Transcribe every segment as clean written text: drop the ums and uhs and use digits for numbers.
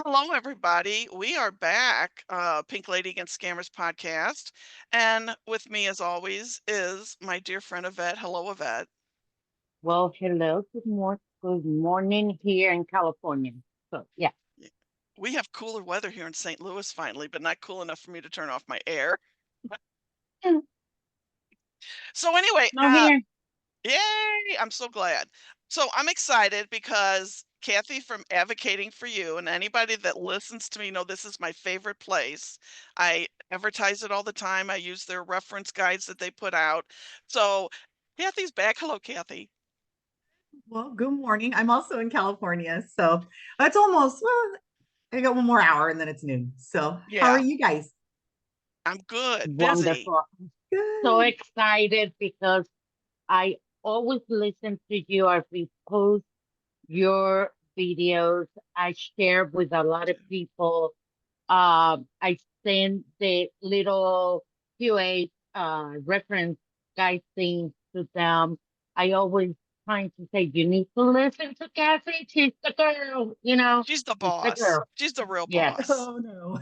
Hello, everybody. We are back, Pink Lady Against Scammers podcast. And with me, as always, is my dear friend Yvette. Hello, Yvette. Well, hello, good morning here in California. So, yeah. Y- We have cooler weather here in St. Louis finally, but not cool enough for me to turn off my air. Mm, So, anyway, no here. yay! I'm so glad. So, I'm excited because Kathy from Advocating for You and anybody that listens to me know this is my favorite place. I advertise it all the time. I use their reference guides that they put out. So, Kathy's back. Hello, Kathy. Well, good morning. I'm also in California, so it's almost, well, I got one more hour and then it's noon. So, how are Yeah, you guys? I'm good. Busy. Wonderful. So Good. excited because I always listen to you. I repost your videos. I share with a lot of people. I send the little QA reference guide things to them. I always trying to say, you need to listen to Cassie. She's the girl, She's the she's the boss. girl. She's the real Yes. boss. Oh, no.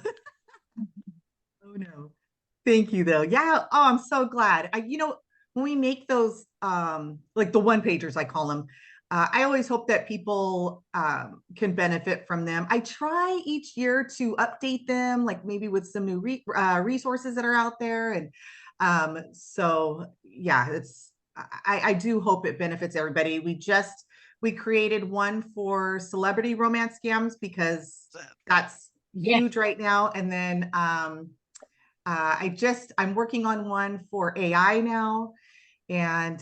Oh, no. Thank you, though. Yeah. Oh, I'm so glad. When we make those, like the one pagers, I call them, I always hope that people can benefit from them. I try each year to update them, like maybe with some new resources that are out there. And yeah, I do hope it benefits everybody. We created one for celebrity romance scams because that's Yes. huge right now. And then I'm working on one for AI now, and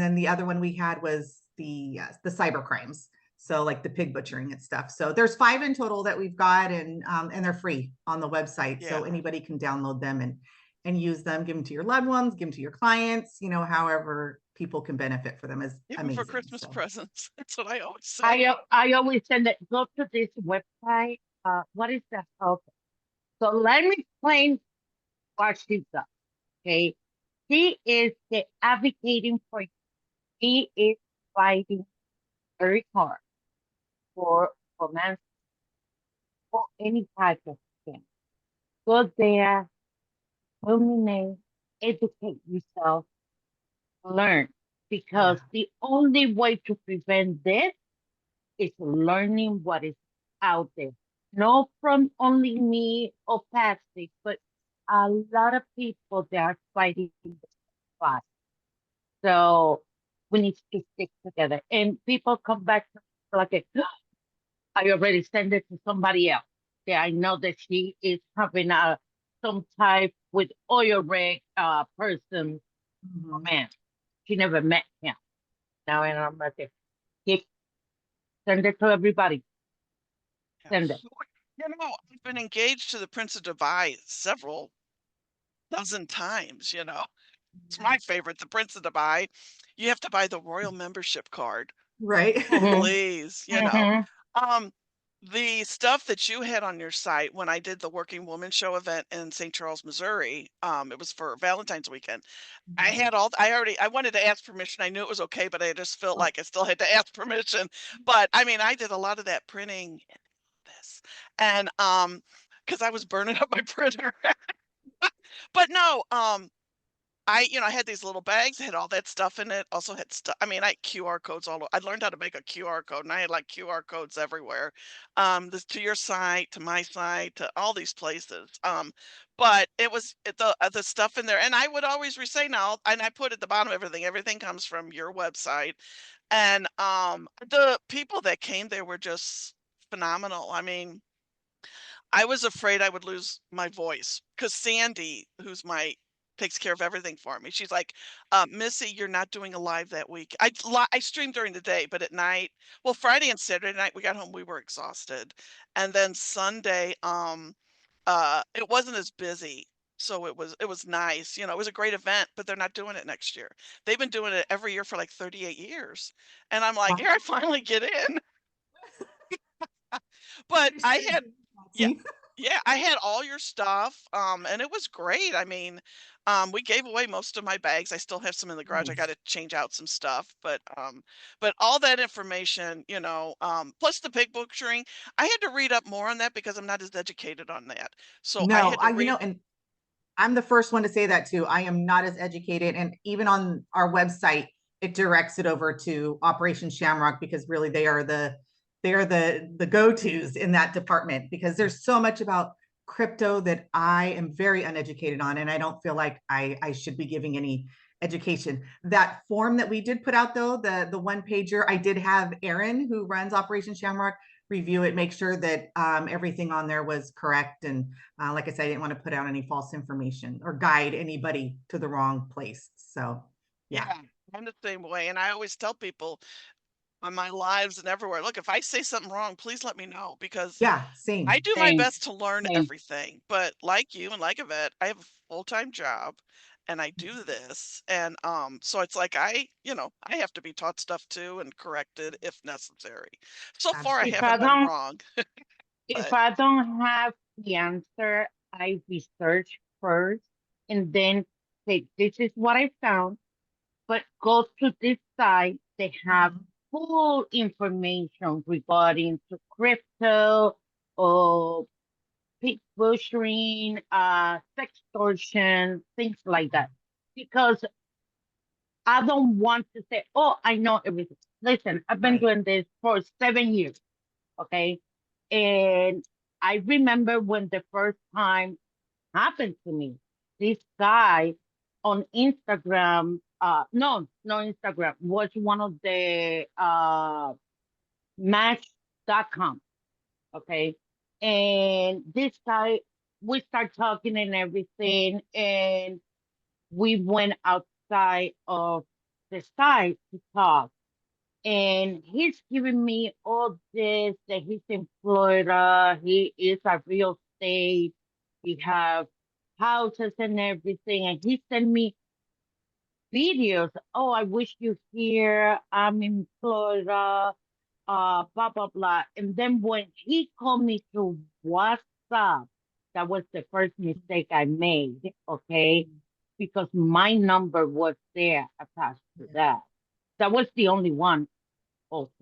then the other one we had was the cyber crimes, so like the pig butchering and stuff. So there's five in total that we've got, and they're free on the website, Yeah. so anybody can download them and use them, give them to your loved ones, give them to your clients, however people can benefit for them is Even for amazing. Christmas So presents. That's what I always say. I always send it, go to this website. What is that? Okay. So let me explain what she does. Okay. She is the advocating for you. She is fighting very hard for romance or any type of thing. Go there, illuminate, educate yourself, learn. yeah. Because the only way to prevent this is learning what is out there. Not from only me or Patsy, but a lot of people that are fighting the fight. So we need to stick together. And people come back to me like, I already sent it to somebody else. Yeah, I know that she is having some type with oil rig person Mhm. romance. She never met him. Now and I'm like, keep send it to everybody. Yeah. Send it. I've been engaged to the Prince of Dubai several dozen times, you know. It's Yeah. my favorite, the Prince of Dubai. You have to buy the royal membership card. Right. Mm-hmm. Please, you know. Mm-hmm. Um, the stuff that you had on your site when I did the Working Woman Show event in St. Charles, Missouri, it was for Valentine's weekend. I wanted to ask permission. I knew it was okay, but I just felt Oh, like I still had to ask permission. But I mean, I did a lot of that printing and this, and because I was burning up my printer. But no, I had these little bags, had all that stuff in it, also had stuff. I mean, I had QR codes I learned how to make a QR code, and I had, like, QR codes everywhere, this to your site, to my site, to all these places, but the stuff in there and I would always say now and I put at the bottom of everything comes from your website, and, the people that came there were just phenomenal. I mean, I was afraid I would lose my voice because Sandy, who's my takes care of everything for me. She's like, "Missy, you're not doing a live that week." I streamed during the day, but at night, well, Friday and Saturday night we got home, we were exhausted, and then Sunday, it wasn't as busy, so it was nice. It was a great event, but they're not doing it next year. They've been doing it every year for like 38 years, and I'm like, wow. here I finally get in, but I had Understood. yeah. Yeah, I had all your stuff, and it was great. I mean, We gave away most of my bags. I still have some in the garage. I got Nice. to change out some stuff, but all that information, plus the pig butchering, I had to read up more on that because I'm not as educated on that. So I No, had to read. and I'm the first one to say that too. I am not as educated. And even on our website, it directs it over to Operation Shamrock because really they are the go-tos in that department because there's so much about crypto that I am very uneducated on. And I don't feel like I should be giving any education. That form that we did put out though, the one pager, I did have Aaron, who runs Operation Shamrock, review it, make sure that everything on there was correct. And like I said, I didn't want to put out any false information or guide anybody to the wrong place. So, yeah. Yeah, I'm the same way, and I always tell people on my lives and everywhere, look, if I say something wrong, please let me know because Yeah, I same. do my Same, best to learn same. everything, but like you and like Yvette, I have a full-time job and I do this. And so it's like I have to be taught stuff too and corrected if necessary. So far I If Absolutely. I haven't been don't, wrong, if but I don't have the answer, I research first and then say, this is what I found, but go to this site. They have Mhm. full information regarding to crypto or pig butchering, sextortion, things like that. Because I don't want to say, oh, I know everything. Listen, I've been Right. doing this for 7 years, okay? And I remember when the first time happened to me, this guy on Instagram, no Instagram, was one of the match.com, okay? And this guy, we start talking and everything, and we went outside of the site to talk. And he's giving me all this that he's in Florida. He is a real estate. He have houses and everything. And he sent me videos. Oh, I wish you here. I'm in Florida. Blah blah blah. And then when he called me through WhatsApp, that was the first mistake I made. Okay, because my number was there attached to Yeah. that. That was the only one also,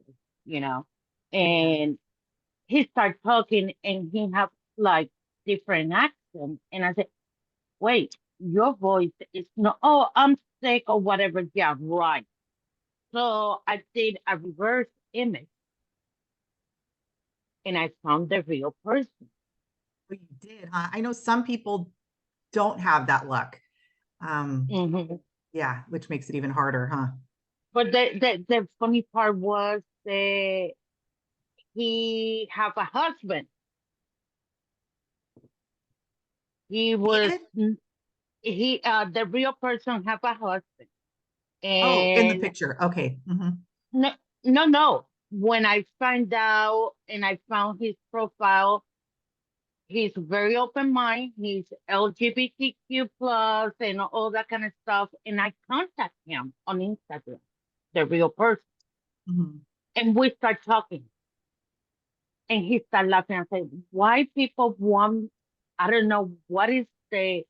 you know. Yeah. And he started talking and he had like different accent. And I said, wait, your voice is not, oh, I'm sick or whatever. Yeah, right. So I did a reverse image and I found the real person. Well, you did, huh? I know some people don't have that luck. Um, Hmm. yeah, which makes it even harder, huh? But the funny part was that he have a husband. He He was, did? the real person have a husband. Oh, in the And picture. Okay. no, no, no. When I find out and I found his profile, he's very open mind. He's LGBTQ plus and all that kind of stuff. And I contact him on Instagram, the real person, Hmm. and we start talking. And he started laughing. I said, "Why people want? I don't know what is the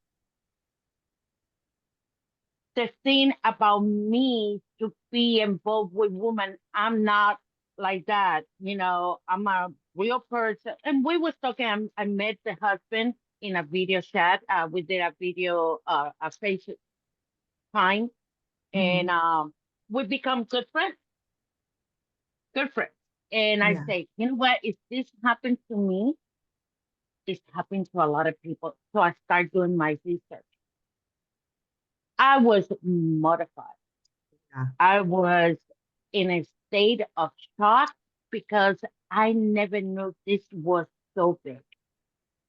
thing about me to be involved with women. I'm not like that. I'm a real person." And we was talking. I met the husband in a video chat. We did a video, a FaceTime, and Hmm. we become good friends. Good friends. And I Yeah. say, you know what? If this happened to me, it's happened to a lot of people. So I start doing my research. I was mortified. Yeah. I was in a state of shock because I never knew this was so big.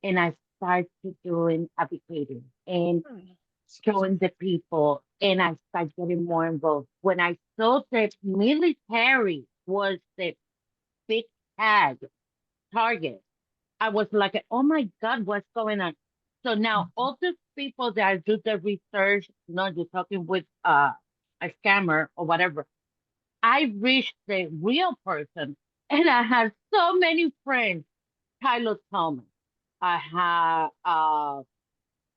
And I started doing advocating and Hmm, excuse showing me. the people, and I started getting more involved. When I saw that military was the big tag target, I was like, oh my God, what's going on? So now Mhm. all the people that do the research, you're talking with a scammer or whatever, I reached the real person, and I had so many friends. Tyler Thomas, I had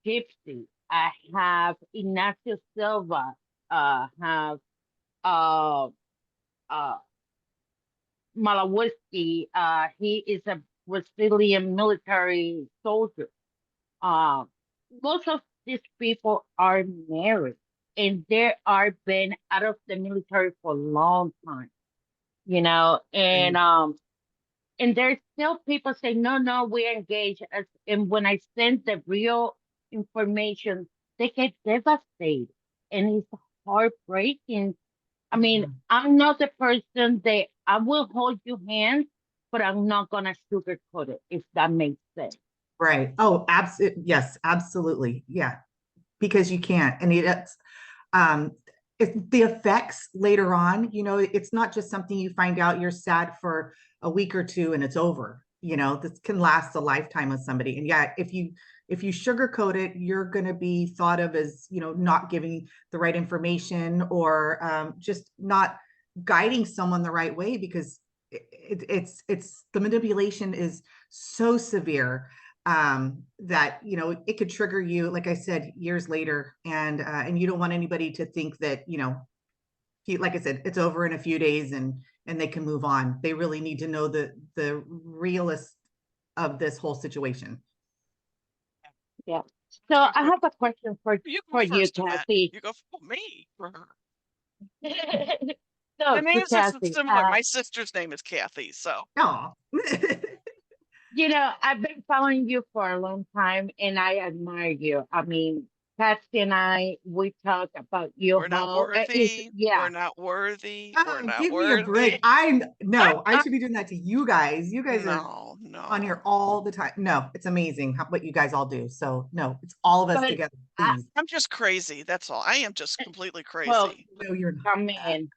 Gypsy. I have Ignacio Silva. Have uh, uh, Malawiski. He is a Brazilian military soldier. Uh, Most of these people are married, and they are been out of the military for a long time. Right. And there's still people saying, no, no, we're engaged. And when I send the real information, they get devastated. And it's heartbreaking. I mean, Yeah. I'm not the person that I will hold your hand, but I'm not going to sugarcoat it, if that makes sense. Right. Oh, absolutely. Yes, absolutely. Yeah, because you can't. And um, the effects later on, it's not just something you find out you're sad for a week or two and it's over. This can last a lifetime with somebody. And yeah, if you sugarcoat it, you're going to be thought of as, not giving the right information, or just not guiding someone the right way, because it's the manipulation is so severe, that it could trigger you, like I said, years later, and you don't want anybody to think that, like I said, it's over in a few days, and they can move on. They really need to know the realist of this whole situation. Yeah. So I Go- have a question for You go you, first, Annette. Kathy. You go for me. For her. The So names are Kathy, similar. My sister's name is Kathy, so Oh. I've been following you for a long time and I admire you. I mean, Patsy and I, we talk about you we're not how it's, worthy. We're yeah. not worthy. We're Oh, not give me a break. worthy. I no, I should be doing that to you guys. You guys are No, on here no. all the time. No, it's amazing what you guys all do. So no, it's all of us But together, I, please. I'm just crazy. That's all. I am just completely well, crazy. No, you're come not. in.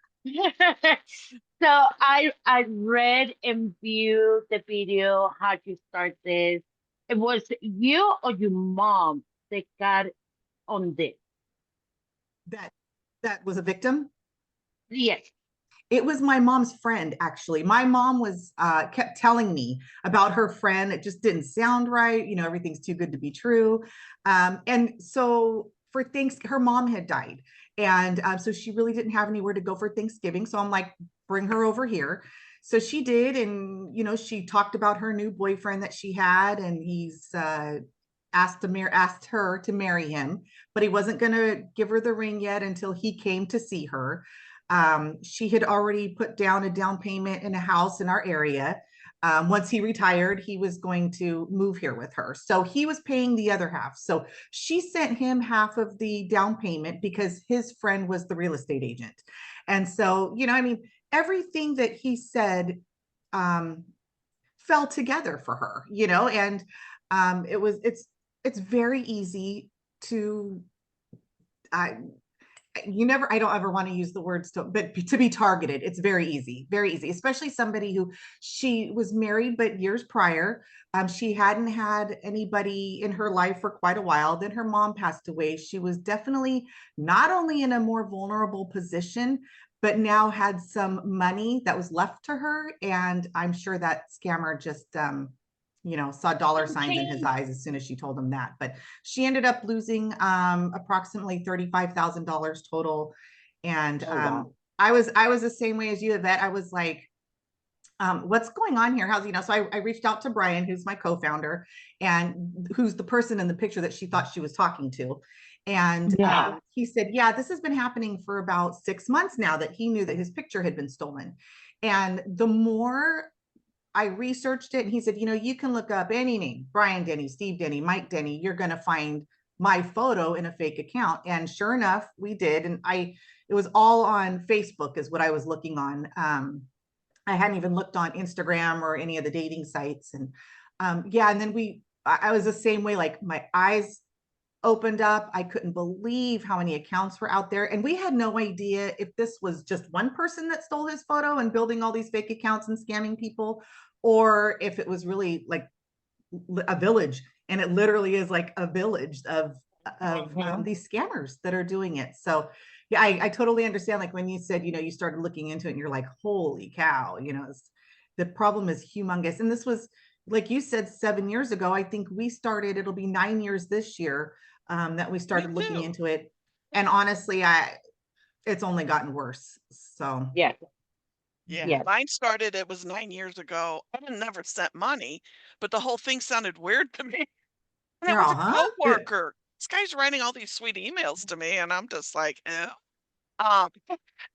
So I read and viewed the video, how you start this. It was you or your mom that got on this. That that was a victim. Yes. It was my mom's friend, actually. My mom was kept telling me about her friend. It just didn't sound right. Everything's too good to be true. And so for her mom had died, and so she really didn't have anywhere to go for Thanksgiving. So I'm like, bring her over here. So she did, and she talked about her new boyfriend that she had, and he's asked her to marry him, but he wasn't going to give her the ring yet until he came to see her. She had already put down a down payment in a house in our area. Once he retired, he was going to move here with her. So he was paying the other half. So she sent him half of the down payment because his friend was the real estate agent. And so, I mean, everything that he said um, fell together for her, and it's very easy to, I, I don't ever want to use the words but to be targeted. It's very easy, especially somebody who, she was married, but years prior, she hadn't had anybody in her life for quite a while. Then her mom passed away. She was definitely not only in a more vulnerable position, but now had some money that was left to her. And I'm sure that scammer just, saw dollar signs in his Okay. eyes as soon as she told him that. But she ended up losing approximately $35,000 total. And Oh, wow. I was the same way as you, Yvette. I was like, what's going on here? So I reached out to Brian, who's my co-founder, and who's the person in the picture that she thought she was talking to. And Yeah. he said, yeah, this has been happening for about 6 months now, that he knew that his picture had been stolen. And the more I researched it, and he said, you can look up any name, Brian Denny, Steve Denny, Mike Denny, you're going to find my photo in a fake account. And sure enough, we did. And it was all on Facebook is what I was looking on. I hadn't even looked on Instagram or any of the dating sites. And yeah, and then I was the same way, like my eyes opened up. I couldn't believe how many accounts were out there. And we had no idea if this was just one person that stole his photo and building all these fake accounts and scamming people, or if it was really like a village. And it literally is like a village of Mhm. these scammers that are doing it. So yeah, I totally understand. Like when you said, you started looking into it and you're like, holy cow, the problem is humongous. And this was, like you said, 7 years ago, I think we started, it'll be 9 years this year, that we Me started looking too. into it. And honestly, it's only gotten worse. So, Yes, Yeah, yes. mine started, it was 9 years ago. I had never sent money, but the whole thing sounded weird to me. And it you're was all, a huh? coworker. This guy's writing all these sweet emails to me, and I'm just like, eh. Um,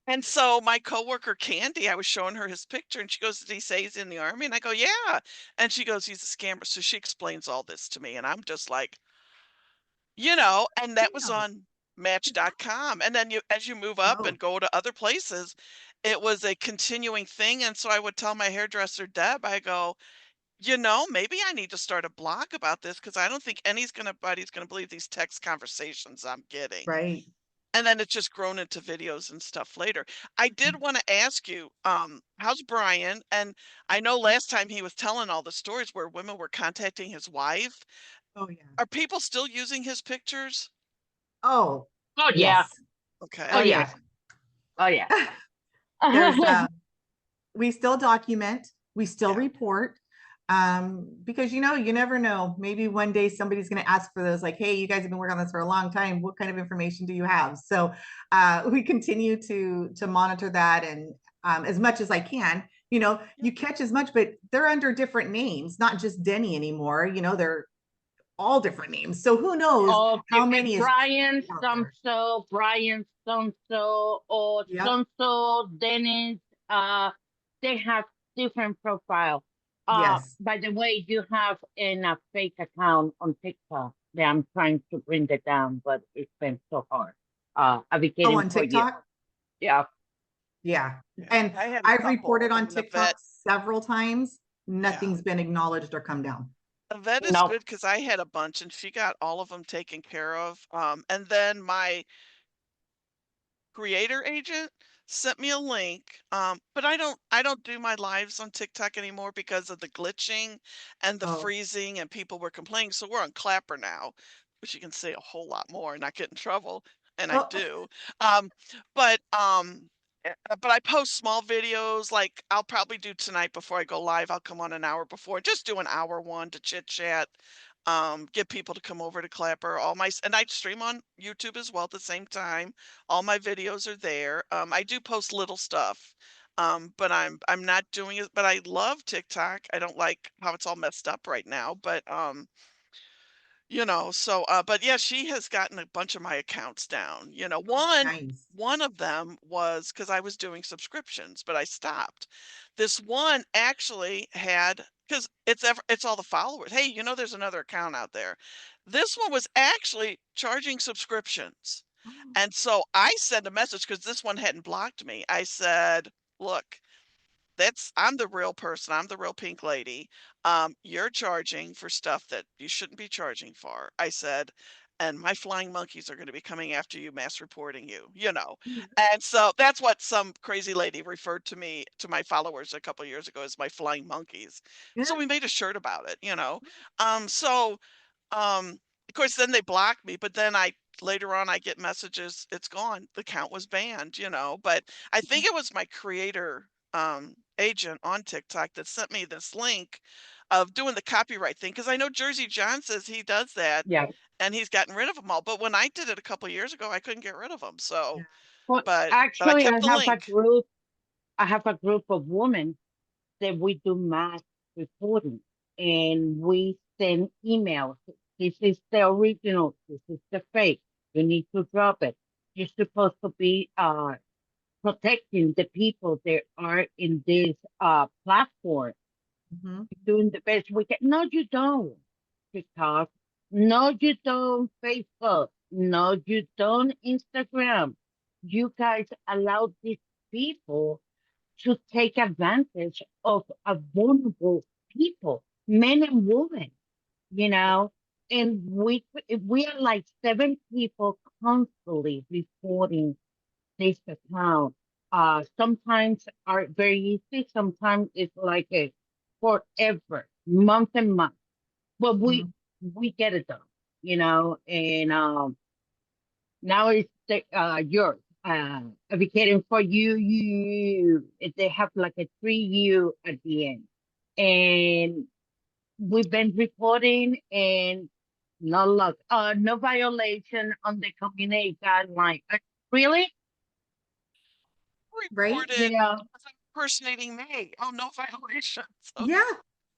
and so my coworker Candy, I was showing her his picture, and she goes, "Did he say he's in the army?" And I go, "Yeah." And she goes, "He's a scammer." So she explains all this to me, and I'm just like, and that was Yeah. on Match.com. And then as you move up Oh, and go to other places, it was a continuing thing. And so I would tell my hairdresser Deb, I go, maybe I need to start a blog about this because I don't think anybody's gonna believe these text conversations I'm getting. right. And then it's just grown into videos and stuff later. I did want to ask you, how's Brian? And I know last time he was telling all the stories where women were contacting his wife. Oh, yeah. Are people still using his pictures? Oh, Oh yeah. yes. Oh Oh, Okay. yeah. yes. Oh yeah. There's we still document, we still Yeah. report, because you never know, maybe one day somebody's going to ask for those, like, hey, you guys have been working on this for a long time, what kind of information do you have? So we continue to monitor that, and as much as I can, Yeah. you catch as much, but they're under different names, not just Denny anymore, they're all different names, so who knows Oh, how different many is Brian out there. so Brian so or Yep. so Dennis. They have different profile. Yes. By the way, you have in a fake account on TikTok that I'm trying to bring it down, but it's been so hard. Oh, Advocating on for you. TikTok. Yeah. Yeah. Yeah. And I had a I've couple. reported I on mean, the vet, TikTok several times. yeah. Nothing's been acknowledged or come down. The vet is No. good because I had a bunch and she got all of them taken care of. And then my creator agent sent me a link. But I don't do my lives on TikTok anymore because of the glitching and the Oh, freezing and people were complaining. So we're on Clapper now, which you can say a whole lot more and not get in trouble. And I oh, do. Um, but I post small videos like I'll probably do tonight before I go live. I'll come on an hour before, just do an hour one to chit chat, get people to come over to Clapper. And I stream on YouTube as well at the same time. All my videos are there. I do post little stuff, but I'm not doing it. But I love TikTok. I don't like how it's all messed up right now. But yeah, she has gotten a bunch of my accounts down. nice. One of them was because I was doing subscriptions, but I stopped. This one actually had because it's all the followers. Hey, there's another account out there. This one was actually charging subscriptions. Oh, And so I sent a message because this one hadn't blocked me. I said, look, I'm the real person. I'm the real pink lady. You're charging for stuff that you shouldn't be charging for. I said, and my flying monkeys are going to be coming after you, mass reporting you. And so that's what some crazy lady referred to my followers a couple years ago as my flying monkeys. So yeah. we made a shirt about it. So um, of course, then they block me, but then later on I get messages, it's gone. The account was banned. But I think it was my creator agent on TikTok that sent me this link of doing the copyright thing because I know Jersey John says he does that Yeah. and he's gotten rid of them all. But when I did it a couple years ago, I couldn't get rid of them. So, Yeah. But but I actually, kept the link. I have a group of women that we do mass reporting, and we send emails. This is the original. This is the fake. You need to drop it. You're supposed to be protecting the people that are in this platform, Mhm. doing the best we can. No, you don't, TikTok. No, you don't, Facebook. No, you don't, Instagram. You guys allow these people to take advantage of a vulnerable people, men and women, you know. And we are like seven people constantly reporting this account. Sometimes are very easy. Sometimes it's like a forever, month and month. But Mhm. we get it done, you know. And now it's yours. Advocating for you. They have like a 3U at the end, and we've been reporting and no luck. No violation on the community guideline. Really? right? You Reported know, as impersonating me. Oh, no violations. Okay. Yeah.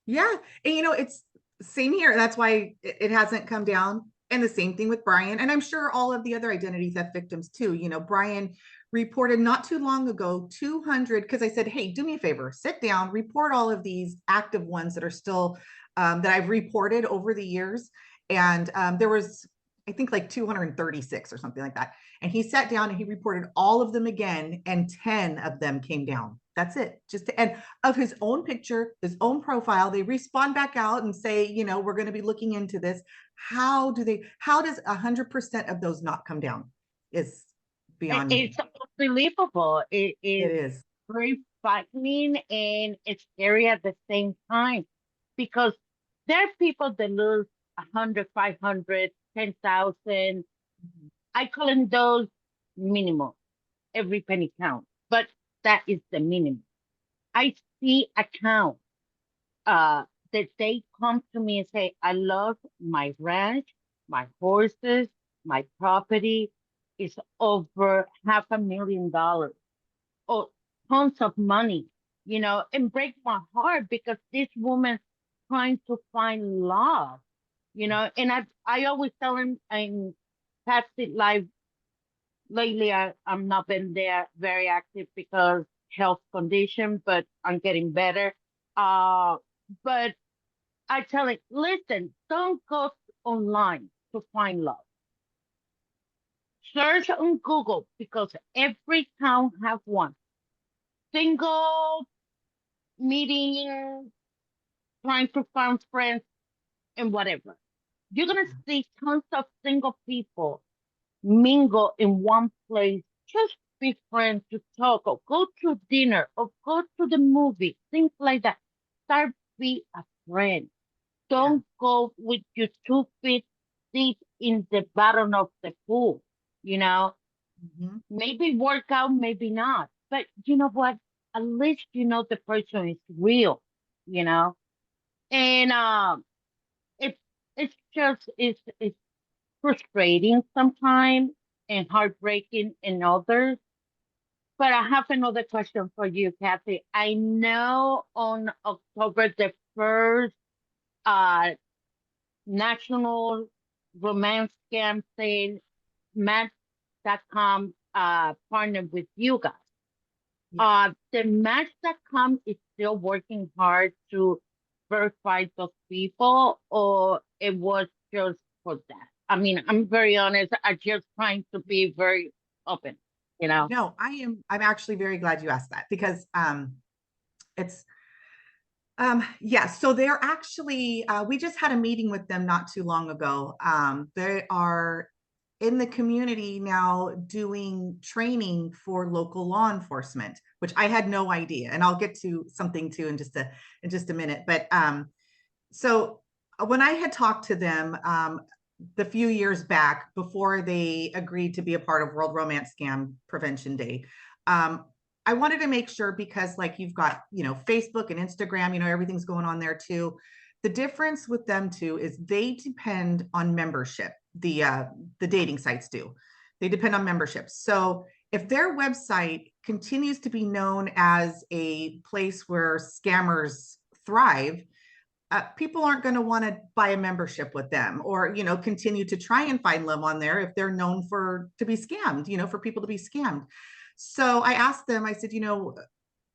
Yeah. And it's same here. That's why it hasn't come down. And the same thing with Brian. And I'm sure all of the other identity theft victims too. Brian reported not too long ago 200, because I said, hey, do me a favor, sit down, report all of these active ones that are still, that I've reported over the years. And there was, I think, like 236 or something like that. And he sat down and he reported all of them again, and 10 of them came down. That's it. And of his own picture, his own profile, they respond back out and say, we're going to be looking into this. How does 100% of those not come down? Is beyond me. it's unbelievable. It It is is. very frightening and it's scary at the same time because there are people that lose 100, 500, 10,000. I call them those minimum. Every penny counts, but that is the minimum. I see accounts uh, that they come to me and say, I lost my ranch, my horses, my property is over $500,000 or tons of money, and break my heart because this woman trying to find love, and I always tell him in past life lately I'm not been there very active because health condition, but I'm getting better. Uh, but I tell it, listen, don't go online to find love. Search on Google because every town have one. Single meeting, trying to find friends and whatever. You're gonna see tons of single people mingle in one place. Just be friends to talk or go to dinner or go to the movie, things like that. Start be a friend. Yeah. Don't go with your 2 feet deep in the bottom of the pool. You know, Mhm. maybe work out, maybe not. But you know what? At least you know the person is real, you know? And it's it's frustrating sometimes and heartbreaking in others. But I have another question for you, Kathy. I know on October the 1st, uh, National Romance Scam Sale, Match.com partnered with you guys. Yeah. The Match.com is still working hard to verify those people, or it was just for that? I mean, I'm very honest. I just trying to be very open, you know. No, I'm actually very glad you asked that, because it's yeah, so they're actually, we just had a meeting with them not too long ago. They are in the community now doing training for local law enforcement, which I had no idea. And I'll get to something too in just a minute. But so when I had talked to them the few years back before they agreed to be a part of World Romance Scam Prevention Day, um, I wanted to make sure, because like you've got, Facebook and Instagram, everything's going on there too. The difference with them too is they depend on membership. The dating sites do. They depend on membership. So if their website continues to be known as a place where scammers thrive, people aren't going to want to buy a membership with them, or continue to try and find love on there if they're known for to be scammed, for people to be scammed. So I asked them, I said,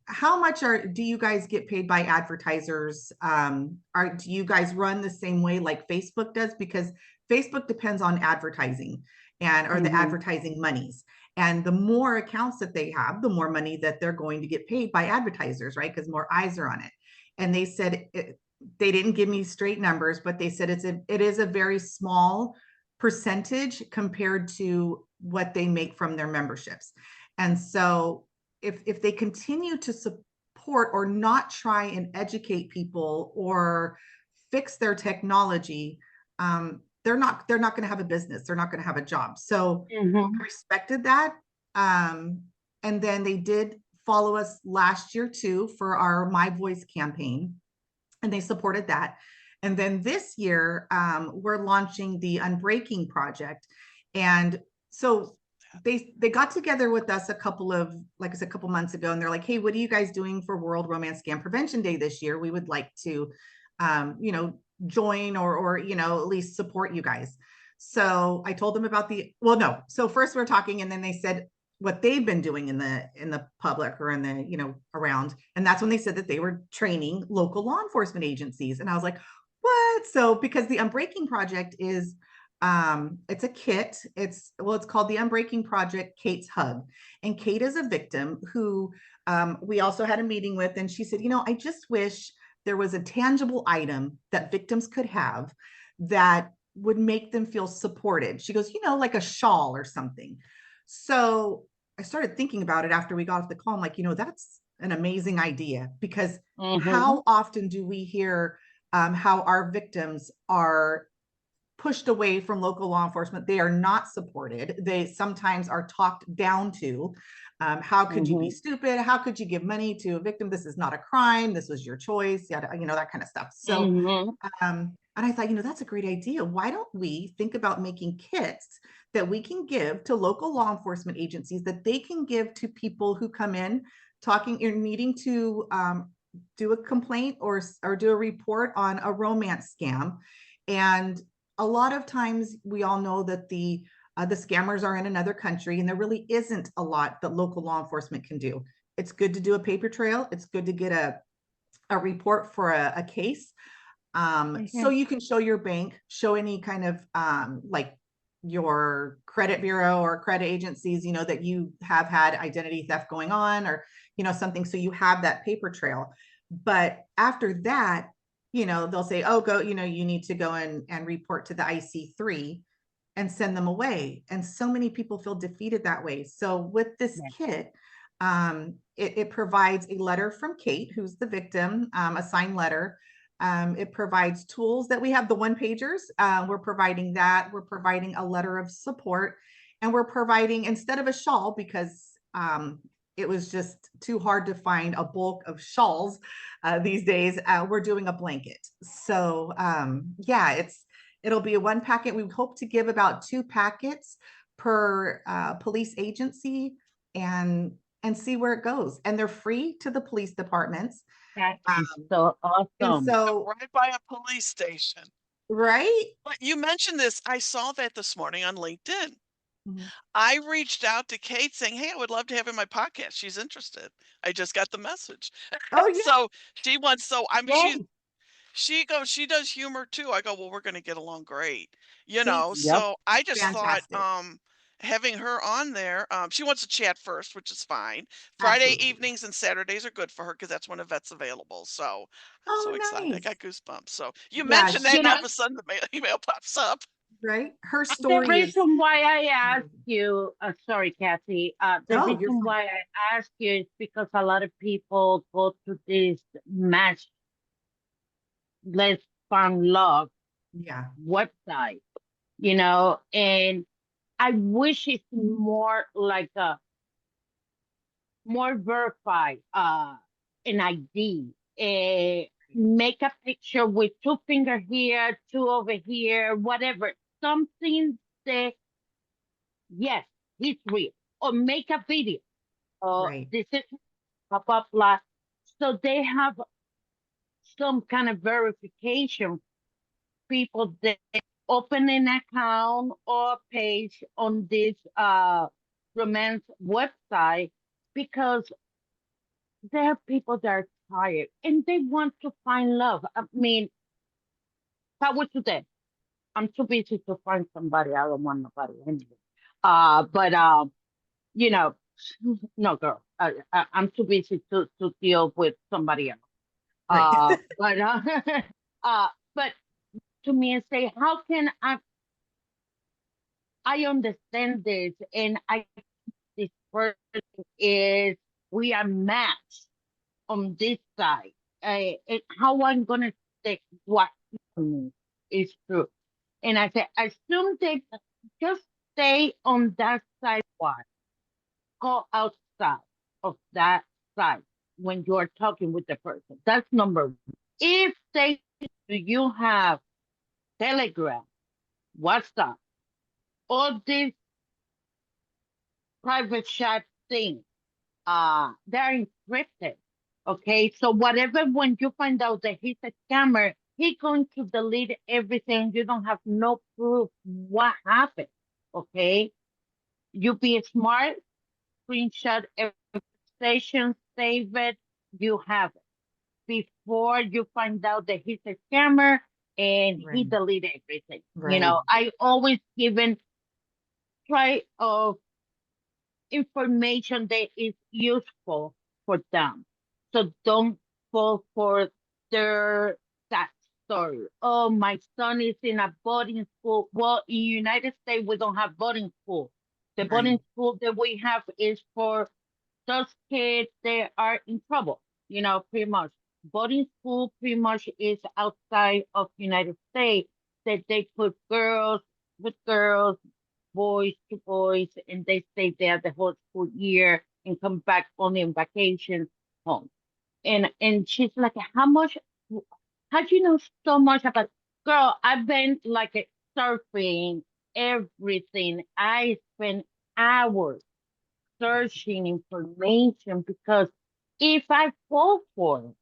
how much do you guys get paid by advertisers? Do you guys run the same way like Facebook does? Because Facebook depends on advertising and or the Hmm. advertising monies. And the more accounts that they have, the more money that they're going to get paid by advertisers, right? Because more eyes are on it. And they said they didn't give me straight numbers, but they said it is a very small percentage compared to what they make from their memberships. And so if they continue to support or not try and educate people or fix their technology, they're not going to have a business. They're not going to have a job. So I Hmm. respected that. Um, and then they did follow us last year too for our My Voice campaign, and they supported that. And then this year, we're launching the Unbreaking Project. And so they got together with us a couple of, like I said, a couple months ago, and they're like, hey, what are you guys doing for World Romance Scam Prevention Day this year? We would like to, join or, at least support you guys. So I told them about well, no. So first we're talking, and then they said what they've been doing in the public or in the, around. And that's when they said that they were training local law enforcement agencies. And I was like, what? So because the Unbreaking Project is it's a kit. It's called the Unbreaking Project Kate's Hug. And Kate is a victim who we also had a meeting with, and she said, I just wish there was a tangible item that victims could have that would make them feel supported. She goes, like a shawl or something. So I started thinking about it after we got off the call. I'm like, that's an amazing idea, because how often do we hear how our victims are pushed away from local law enforcement? They are not supported. They sometimes are talked down to. How could you be stupid? How could you give money to a victim? This is not a crime. This was your choice. Yeah, that kind of stuff. So, and I thought, that's a great idea. Why don't we think about making kits that we can give to local law enforcement agencies that they can give to people who come in talking or needing to do a complaint or do a report on a romance scam. And a lot of times we all know that the scammers are in another country, and there really isn't a lot that local law enforcement can do. It's good to do a paper trail. It's good to get a report for a case. So you can show your bank, show any kind of like your credit bureau or credit agencies, that you have had identity theft going on, or, something. So you have that paper trail. But after that, they'll say, oh, go, you need to go and report to the IC3 and send them away. And so many people feel defeated that way. So with this kit, it provides a letter from Kate, who's the victim, a signed letter. It provides tools that we have, the one pagers. We're providing that. We're providing a letter of support, and we're providing, instead of a shawl, because it was just too hard to find a bulk of shawls these days, we're doing a blanket. So yeah, it'll be a one packet. We hope to give about 2 packets per police agency, and see where it goes. And they're free to the police departments. That is so And awesome. so, right by a police station. right? But you mentioned this. I saw that this morning on LinkedIn. Mhm. I reached out to Kate saying, hey, I would love to have in my podcast. She's interested. I just got the message. Oh yeah. So she wants, so I mean, Yay. she goes, she does humor too. I go, well, we're going to get along great, Kate's Yep. so I just thought, fantastic. having her on there, she wants to chat first, which is fine. Friday Absolutely. evenings and Saturdays are good for her because that's when Yvette's available. So I'm so Oh, excited. I nice. got goosebumps. So you Yeah, mentioned that, You and know, all of a sudden the email pops up. right. Her the story is, reason why I asked you, sorry, Kathy, the oh, you're reason fine. why I asked you is because a lot of people go to this match, let's find love Yeah, website, and I wish it's more like a more verified, an ID. Make a picture with 2 finger here, 2 over here, whatever. Something that, yes, he's real. Or make a video. right. This is blah, blah, blah. So they have some kind of verification. People that open an account or page on this romance website, because there are people that are tired and they want to find love. I mean, if I were today, I'm too busy to find somebody. I don't want nobody anyway. But you know, no, girl, I'm too busy to deal with somebody else. Right. But but to me and say, how can I understand this, and I this person is we are matched on this side. How I'm gonna say what is true, and I say assume they just stay on that side. Why go outside of that side when you're talking with the person? That's number one. If they you have Telegram, WhatsApp, all these private chat things, they're encrypted. Okay, so whatever, when you find out that he's a scammer, he's going to delete everything. You don't have no proof what happened. Okay, you be smart, screenshot every conversation, save it, you have it before you find out that he's a scammer and he Right. deleted everything. Right. I always given try of information that is useful for them. So don't fall for their that story. Oh, my son is in a boarding school. Well, in United States, we don't have boarding school. The Right. boarding school that we have is for those kids that are in trouble, pretty much. Boarding school pretty much is outside of United States that they put girls with girls, boys to boys, and they stay there the whole school year and come back only on vacation home. And she's like, how do you know so much about, girl, I've been like surfing everything. I spend hours searching information because if I fall for it,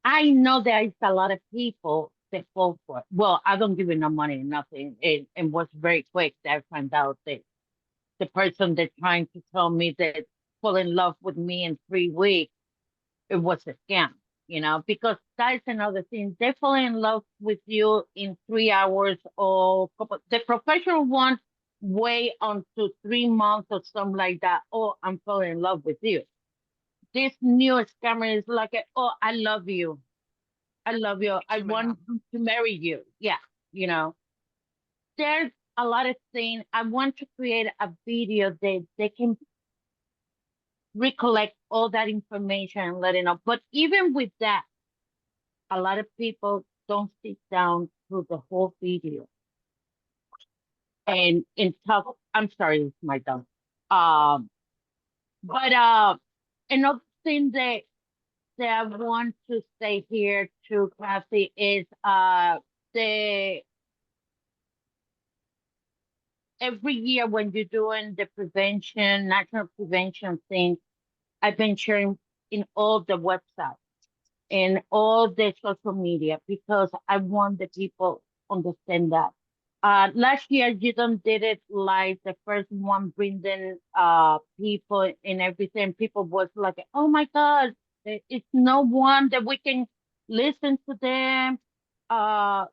I know there is a lot of people that fall for it. Well, I don't give it no money, nothing. And was very quick that I found out that the person that trying to tell me that fall in love with me in 3 weeks, it was a scam, because that's another thing. They fall in love with you in 3 hours or the professional one way on to 3 months or something like that. Oh, I'm falling in love with you. This new scammer is like, oh, I love you. I love you. Thank I you, want ma'am. to marry you. Yeah, you know, there's a lot of things. I want to create a video that they can recollect all that information and let it know. But even with that, a lot of people don't sit down through the whole video and talk. I'm sorry, it's my dog. Um, but another thing that I want to say here to Kathy is the every year when you're doing the prevention, national prevention thing, I've been sharing in all the websites and all the social media because I want the people understand that. Last year you done did it like the first one bringing people and everything. People was like, oh my God, it's no one that we can listen to them,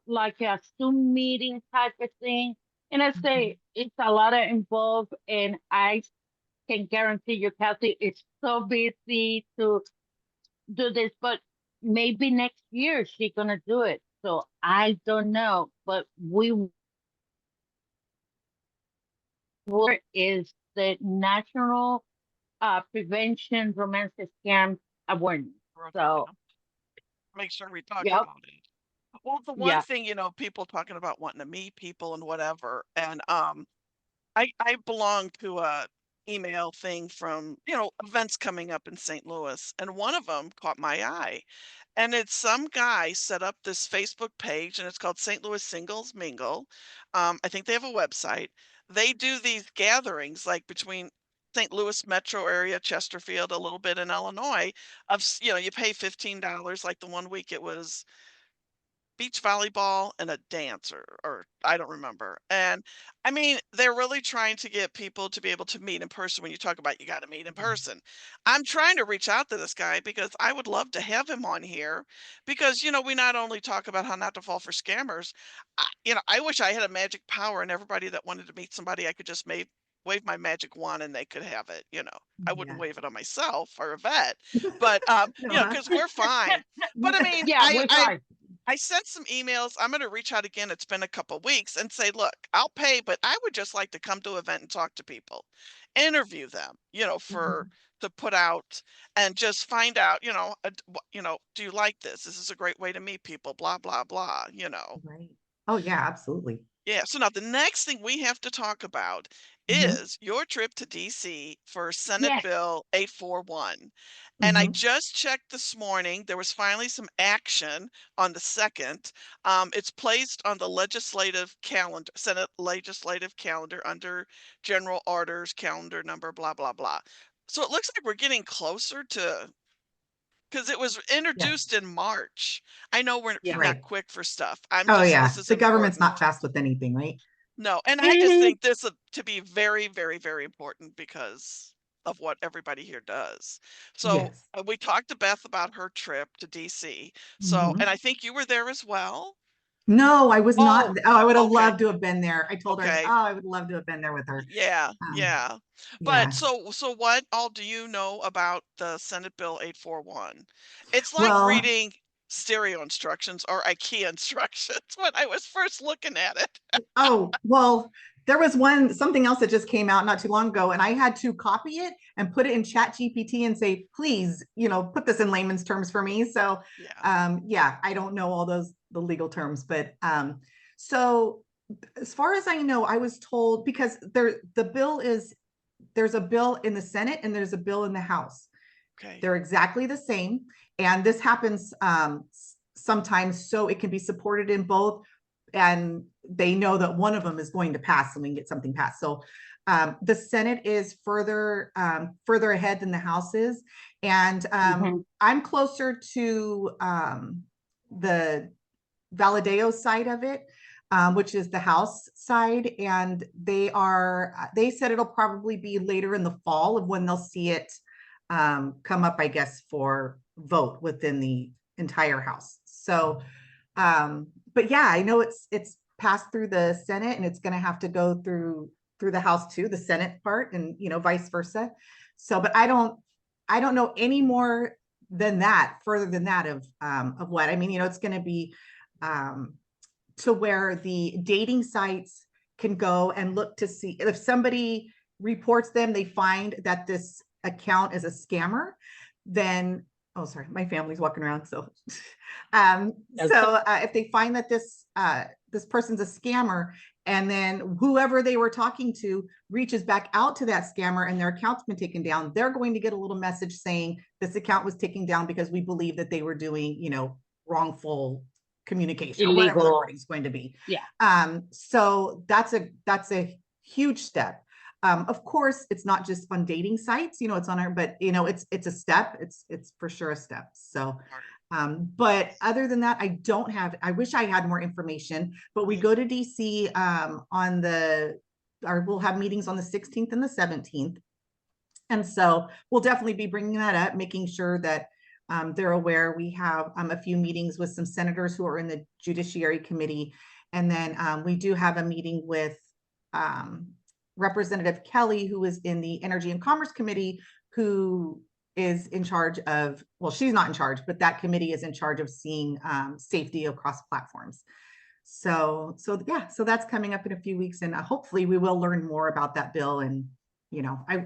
like a Zoom meeting type of thing. And I Mhm. say it's a lot of involved, and I can guarantee you, Kathy, it's so busy to do this, but maybe next year she's gonna do it. So I don't know, but we is the National Prevention Romance Scam Awareness. So Program. Make sure we talk yep, about it. Well, the one yeah. thing, people talking about wanting to meet people and whatever, and I belong to a email thing from, events coming up in St. Louis, and one of them caught my eye. And it's some guy set up this Facebook page, and it's called St. Louis Singles Mingle. I think they have a website. They do these gatherings like between St. Louis metro area, Chesterfield, a little bit in Illinois. You pay $15. Like the one week it was beach volleyball and a dance or I don't remember. And I mean, they're really trying to get people to be able to meet in person when you talk about you got to meet in person. I'm trying to reach out to this guy because I would love to have him on here because we not only talk about how not to fall for scammers. I wish I had a magic power and everybody that wanted to meet somebody I could just wave my magic wand and they could have it. I wouldn't Yeah. wave it on myself or a vet, but No, I, because we're fine. But I mean, Yeah, we're fine. I sent some emails. I'm going to reach out again. It's been a couple weeks and say, look, I'll pay, but I would just like to come to an event and talk to people, interview them, for Mhm. to put out and just find out, do you like this? This is a great way to meet people, blah, blah, blah. Right. Oh, yeah, absolutely. Yeah. So now the next thing we have to talk about Mhm. is your trip to DC for Senate Yes. Bill 841. And I Mhm. just checked this morning. There was finally some action on the second. It's placed on the legislative calendar, Senate legislative calendar under general orders, calendar number, blah, blah, blah. So it looks like we're getting closer to, because it was Yes. introduced in March. I know we're Yeah. not Right. quick for stuff. I'm Oh just, yeah. this is The government's important. not fast with anything, right? No, and I just Mhm. think this to be very, very, very important because of what everybody here does. So Yes. we talked to Beth about her trip to DC. So, and Mhm. I think you were there as well. No, I was Oh, not. Oh, I would have okay, loved to have been there. I told her, I said, okay, oh, I would love to have been there with her. yeah, Um, yeah. But yeah. so what all do you know about the Senate Bill 841? It's like Well, reading stereo instructions or IKEA instructions when I was first looking at it. oh, well, there was something else that just came out not too long ago, and I had to copy it and put it in Chat GPT and say, please, put this in layman's terms for me. So, Yeah, yeah, I don't know all the legal terms, but so as far as I know, I was told because there's a bill in the Senate and there's a bill in the House. okay. They're exactly the same. And this happens sometimes, so it can be supported in both. And they know that one of them is going to pass and we can get something passed. So the Senate is further ahead than the House is. And Mhm. I'm closer to the Valadeo side of it, which is the House side. And they said it'll probably be later in the fall of when they'll see it come up, I guess, for vote within the entire House. So, but yeah, I know it's passed through the Senate and it's going to have to go through the House too, the Senate part, and vice versa. So, but I don't know any more than that, further than that of what I mean. It's going to be um, to where the dating sites can go and look to see if somebody reports them, they find that this account is a scammer, then oh sorry, my family's walking around. So Okay. if they find that this person's a scammer, and then whoever they were talking to reaches back out to that scammer and their account's been taken down, they're going to get a little message saying this account was taken down because we believe that they were doing wrongful communication or whatever the Illegal. wording's going to be. Yeah. So that's a huge step. Of course, it's not just on dating sites, it's on our, but it's a step. It's for sure a step. So, but other than that, I wish I had more information, but we go to DC we'll have meetings on the 16th and the 17th. And so we'll definitely be bringing that up, making sure that they're aware. We have a few meetings with some senators who are in the Judiciary Committee. And then we do have a meeting with um, Representative Kelly, who is in the Energy and Commerce Committee, who is in charge of, well, she's not in charge, but that committee is in charge of seeing safety across platforms. So yeah, so that's coming up in a few weeks, and hopefully we will learn more about that bill. And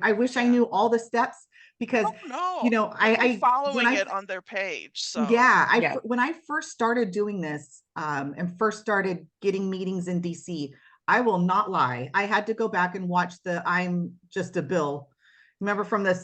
I wish I Yeah. knew all the steps because Oh, no. I've been when following I it on their page, so yeah, Yeah. when I first started doing this and first started getting meetings in DC, I will not lie, I had to go back and watch the I'm Just a Bill. Remember from the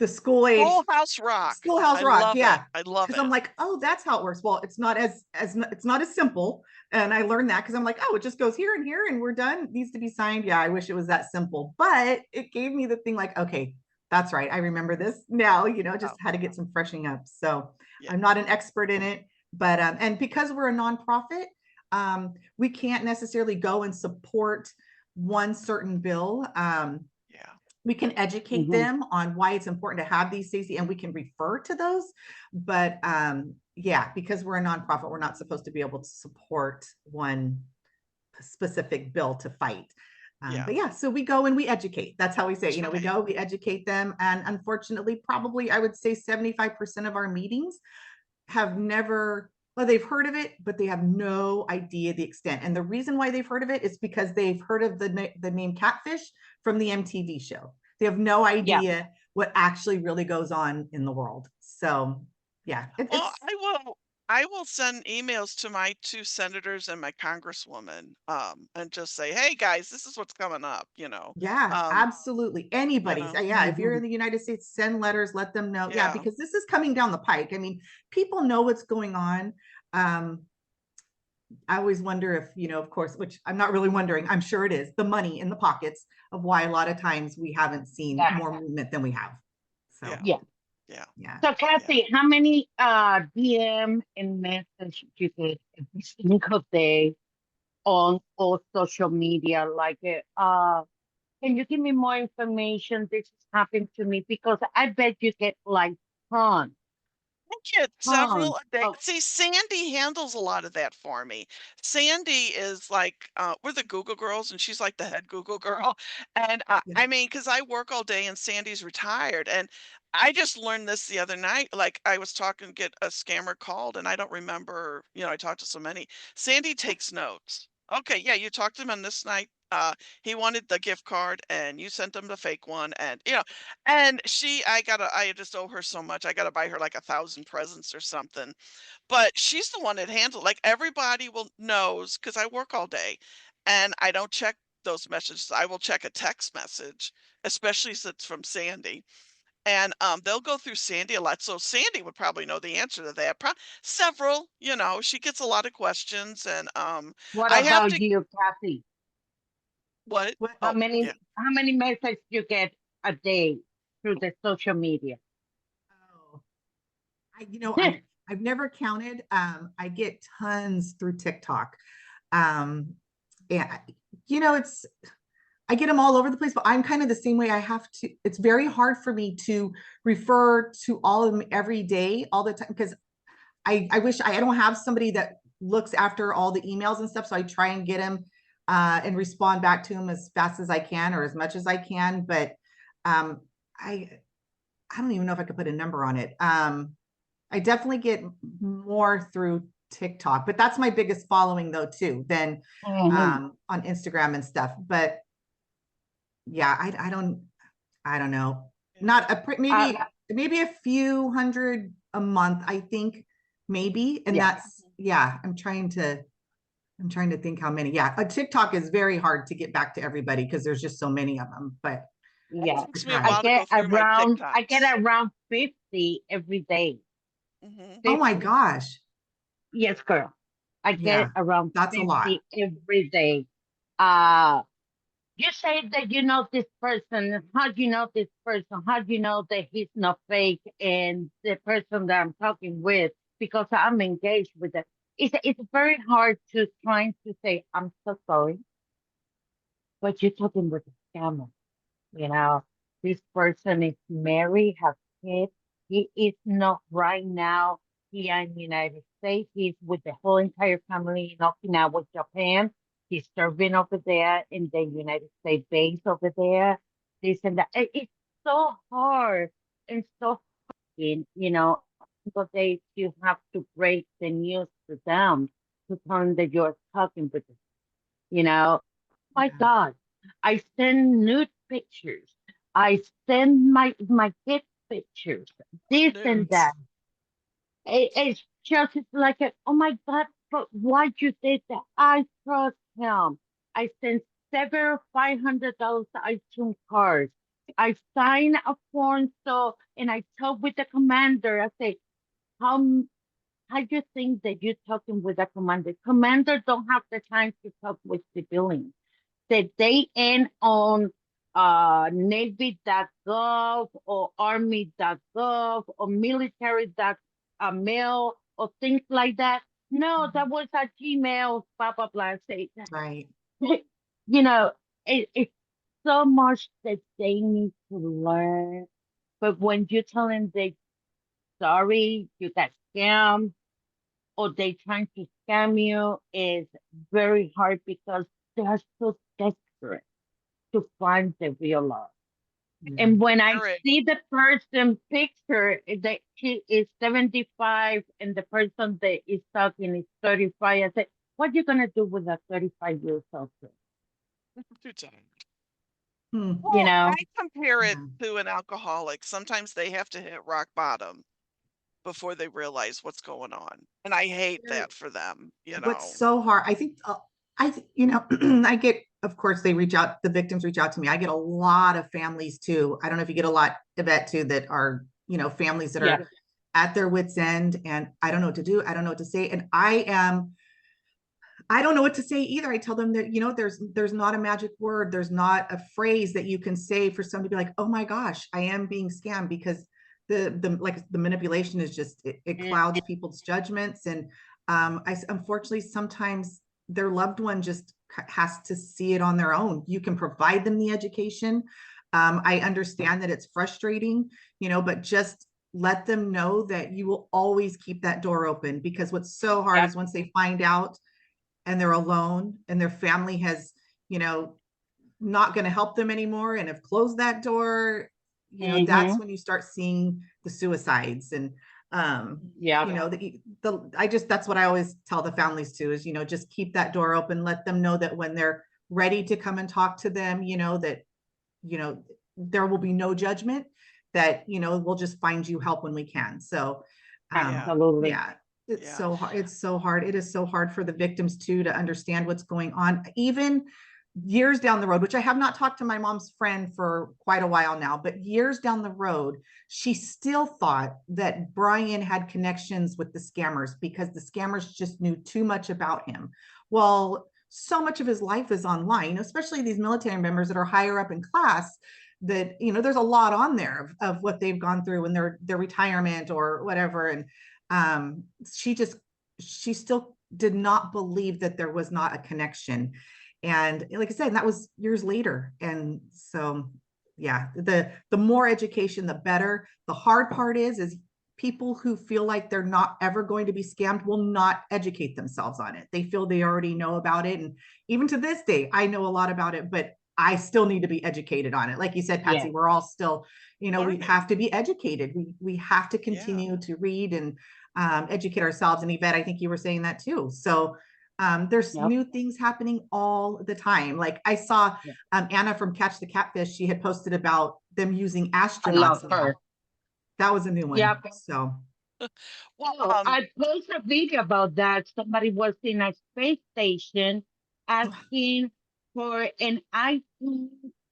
school age Schoolhouse Rock. Schoolhouse I Rock, love it. yeah. I love Because I'm it. like, oh, that's how it works. Well, it's not it's not as simple. And I learned that because I'm like, oh, it just goes here and here and we're done. It needs to be signed. Yeah, I wish it was that simple. But it gave me the thing like, okay, that's right. I remember this now, just Oh, had to get some freshening up. So yeah. I'm not an expert in it, but and because we're a nonprofit, we can't necessarily go and support one certain bill. Yeah. We can educate Mhm. them on why it's important to have these safety, and we can refer to those. But yeah, because we're a nonprofit, we're not supposed to be able to support one specific bill to fight. Yeah. But yeah, so we go and we educate. That's how we say, That's we right. go, we educate them. And unfortunately, probably I would say 75% of our meetings have never, well, they've heard of it, but they have no idea the extent. And the reason why they've heard of it is because they've heard of the name Catfish from the MTV show. They have no Yeah. idea what actually really goes on in the world. So yeah, Well, I will send emails to my 2 senators and my congresswoman, and just say, "Hey, guys, this is what's coming up," Yeah, um, absolutely. you Anybody's. know? Yeah, if you're Mhm. in the United States, send letters, let them know. Yeah, Yeah, because this is coming down the pike. I mean, people know what's going on. Um, I always wonder if, of course, which I'm not really wondering, I'm sure it is, the money in the pockets of why a lot of times we haven't seen Yeah, more movement than we have. So, yeah, yeah. yeah, yeah. So yeah. Kathy, how many DM and message you get every single day on all social media? Like, can you give me more information? This has happened to me because I bet you get like tons, I get tons several a day. of See, Sandy handles a lot of that for me. Sandy is like, we're the Google girls, and she's like the head Google girl. And Yeah. I mean, because I work all day and Sandy's retired. And I just learned this the other night. Like, I was talking, get a scammer called, and I don't remember, I talked to so many. Sandy takes notes. Okay, yeah, you talked to him on this night. He wanted the gift card, and you sent him the fake one, and and I just owe her so much. I gotta buy her like 1,000 presents or something. But she's the one that handles like everybody will knows because I work all day and I don't check those messages. I will check a text message, especially if it's from Sandy. And they'll go through Sandy a lot. So Sandy would probably know the answer to that. Several, she gets a lot of questions and what I have about to you, Kathy? what? What? How Oh, yeah. many messages you get a day through the social media? Oh, I've never counted. I get tons through TikTok. Um, and it's I get them all over the place, but I'm kind of the same way. It's very hard for me to refer to all of them every day, all the time, because I wish I don't have somebody that looks after all the emails and stuff. So I try and get them and respond back to them as fast as I can or as much as I can. But um, I, I don't even know if I could put a number on it. I definitely get more through TikTok, but that's my biggest following though too, than Mhm. on Instagram and stuff. But yeah, I don't know. Yeah. Not a Uh, maybe a few hundred a month, I think, maybe. And yeah, that's yeah, I'm trying to think how many. Yeah, a TikTok is very hard to get back to everybody because there's just so many of them, but yeah. I Takes me a try. while to go through my I get TikToks. around 50 every day. Hmm. Oh my 50. gosh. Yes, girl. I get Yeah, around that's a lot. 50 every day. Uh, you say that you know this person. How do you know this person? How do you know that he's not fake and the person that I'm talking with? Because I'm engaged with it. It's very hard to trying to say, I'm so sorry, but you're talking with a scammer. You know, this person is married, have kids. He is not right now here in the United States. He's with the whole entire family in Okinawa, Japan. He's serving over there in the United States base over there. This and that. It's so hard and so fucking. Because you have to break the news to them to tell them that you're talking with them, you know my Yeah. God, I send nude pictures. I send my kid pictures. Oh, This and nudes. that. It's just it's like oh my God, but why you did that? I trust him. I sent several $500 iTunes cards. I signed a form and I talked with the commander. I say, how how you think that you're talking with a commander? Commander don't have the time to talk with civilians that they end on Navy.gov or Army.gov or military.mil or things like that. No, Mhm. that was a Gmail, blah, blah, blah. Say, Right. you know, it's so much that they need to learn. But when you tell them they sorry, you got scammed, or they trying to scam you, is very hard because they are so desperate to find the real love. Yeah. And when I Very. see the person picture that she is 75 and the person that is talking is 35, I say, what you gonna do with a 35 years old girl? Too tired. Hmm. Well, I compare it Yeah. to an alcoholic. Sometimes they have to hit rock bottom. before they realize what's going on. And I hate Very- that for them, you What's know. so hard, I think, I get, of course, they reach out, the victims reach out to me. I get a lot of families too. I don't know if you get a lot of that too, that are, families that Yeah. are at their wits' end, and I don't know what to do. I don't know what to say. And I don't know what to say either. I tell them that, there's not a magic word. There's not a phrase that you can say for somebody to be like, oh my gosh, I am being scammed, because the manipulation is just, it clouds Mhm. people's judgments. And unfortunately, sometimes their loved one just has to see it on their own. You can provide them the education. I understand that it's frustrating, but just let them know that you will always keep that door open, because what's so hard Yeah. is once they find out and they're alone and their family has, you know, not going to help them anymore and have closed that door, that's Hmm. when you start seeing the suicides. And Yeah. that's what I always tell the families too, is, just keep that door open, let them know that when they're ready to come and talk to them, that, you know, there will be no judgment, that, we'll just find you help when we can. So Yeah. Absolutely. yeah, it's Yeah. so hard. It's so hard. It is so hard for the victims too to understand what's going on, even years down the road, which I have not talked to my mom's friend for quite a while now, but years down the road, she still thought that Brian had connections with the scammers because the scammers just knew too much about him. Well, so much of his life is online, especially these military members that are higher up in class, that, there's a lot on there of what they've gone through in their retirement or whatever. And um, she just, she still did not believe that there was not a connection. And like I said, that was years later. And so, yeah, the more education, the better. The hard part is people who feel like they're not ever going to be scammed will not educate themselves on it. They feel they already know about it. And even to this day, I know a lot about it, but I still need to be educated on it. Like you said, Yeah. Patsy, we're all still, we Learning. have to be educated. We have to Yeah. continue to read and educate ourselves. And Yvette, I think you were saying that too. So there's Yep. new things happening all the time. Like I saw Yeah. Anna from Catch the Catfish, she had posted about them using I love astronauts her. now. That was a new one. Yep. So Well, Oh, I posted a video about that. Somebody was in a space station asking for an ID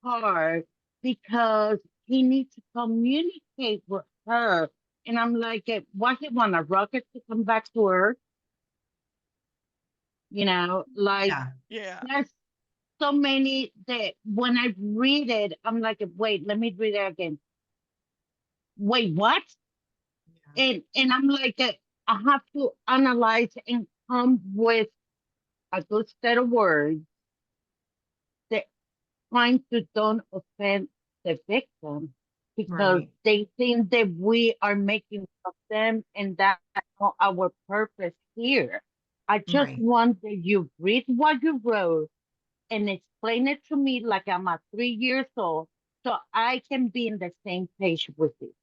card because he needs to communicate with her. And I'm like, what, he want a rocket to come back to Earth? Like, yeah, yeah. there's so many that when I read it, I'm like, wait, let me read it again. Wait, what? And I'm like, I have to analyze and come with a good set of words that trying to don't offend the victim because right, they think that we are making fun of them and that's not our purpose here. I just right, want that you read what you wrote and explain it to me like I'm at 3 years old so I can be in the same page with you,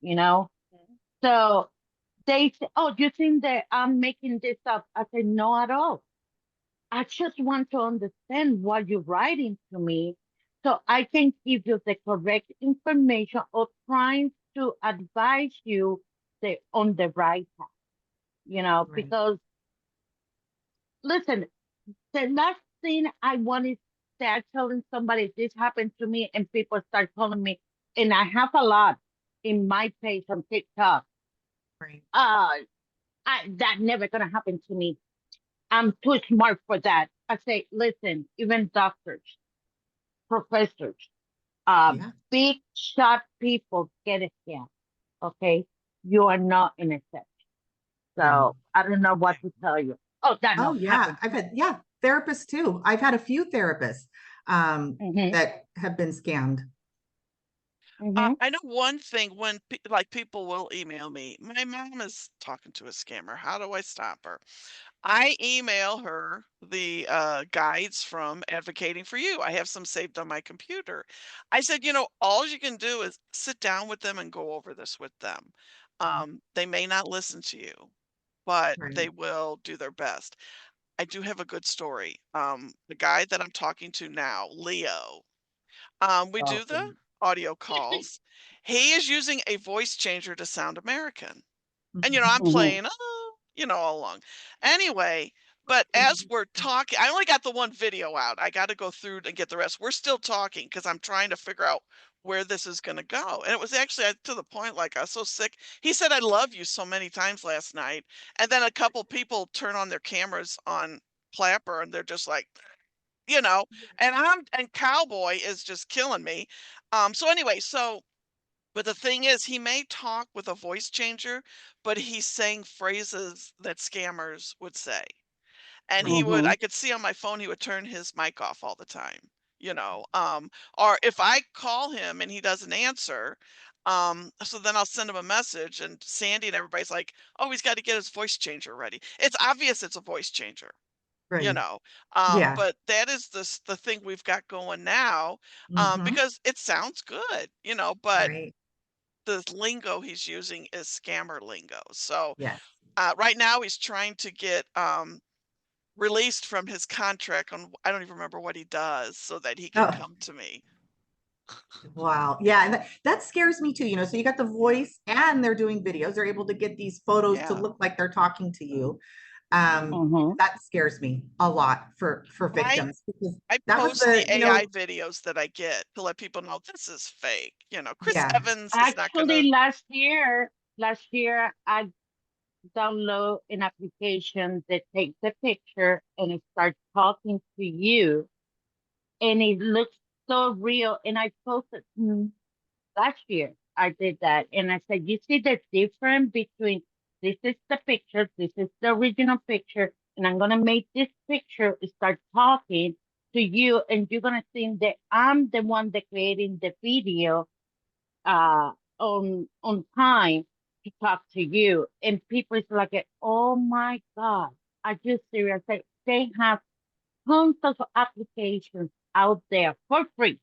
you know? So they say, oh, you think that I'm making this up? I said, no, at all. I just want to understand what you're writing to me so I can give you the correct information or trying to advise you on the right path, right, because listen, the last thing I want is start telling somebody this happened to me and people start calling me, and I have a lot in my page on TikTok. right. Uh, that never gonna happen to me. I'm too smart for that. I say, listen, even doctors, professors, uh, Yeah, big shot people get a scam. Okay, you are not in a set. yeah. So I don't know what to tell you. Oh, that Oh no yeah. happened. I've had, yeah, therapists too. I've had a few therapists Mm-hmm. that have been scammed. Mm-hmm. I know one thing when like people will email me, my mom is talking to a scammer. How do I stop her? I email her the guides from Advocating for You. I have some saved on my computer. I said, all you can do is sit down with them and go over this with them. They may not listen to you, but Right. they will do their best. I do have a good story. The guy that I'm talking to now, Leo, we do the Okay. audio calls. He is using a voice changer to sound American. And, I'm Mm-hmm. playing, all along. Anyway, but as we're talking, I only got the one video out. I got to go through and get the rest. We're still talking because I'm trying to figure out where this is going to go. And it was actually to the point, like, I was so sick. He said, "I love you" so many times last night. And then a couple people turn on their cameras on Clapper and they're just like, you know, and Cowboy is just killing me. So anyway, but the thing is, he may talk with a voice changer, but he's saying phrases that scammers would say. And Mm-hmm. I could see on my phone, he would turn his mic off all the time, or if I call him and he doesn't answer, so then I'll send him a message and Sandy and everybody's like, "Oh, he's got to get his voice changer ready." It's obvious it's a voice changer, you Right. know. Yeah. But that is the thing we've got going now, Hmm. because it sounds good, but Right. the lingo he's using is scammer lingo. So Yes. right now he's trying to get released from his contract on, I don't even remember what he does, so that he can Oh, come to me. wow. Yeah. And that scares me too. So you got the Yeah. voice and they're doing videos. They're able to get these photos to Yeah. look like they're talking to you. Um, Mm-hmm. that scares me a lot for I victims because I that was post the the, AI videos that I get to let people know this is fake. Chris yeah, Evans is not gonna. Actually, last year, I download an application that takes a picture and it starts talking to you, and it looks so real. And I posted last year. I did that, and I said, "You see the difference between this is the picture, this is the original picture, and I'm gonna make this picture start talking to you, and you're gonna think that I'm the one that creating the video uh on time to talk to you." And people is like, "Oh my God, I just serious." They have tons of applications out there for free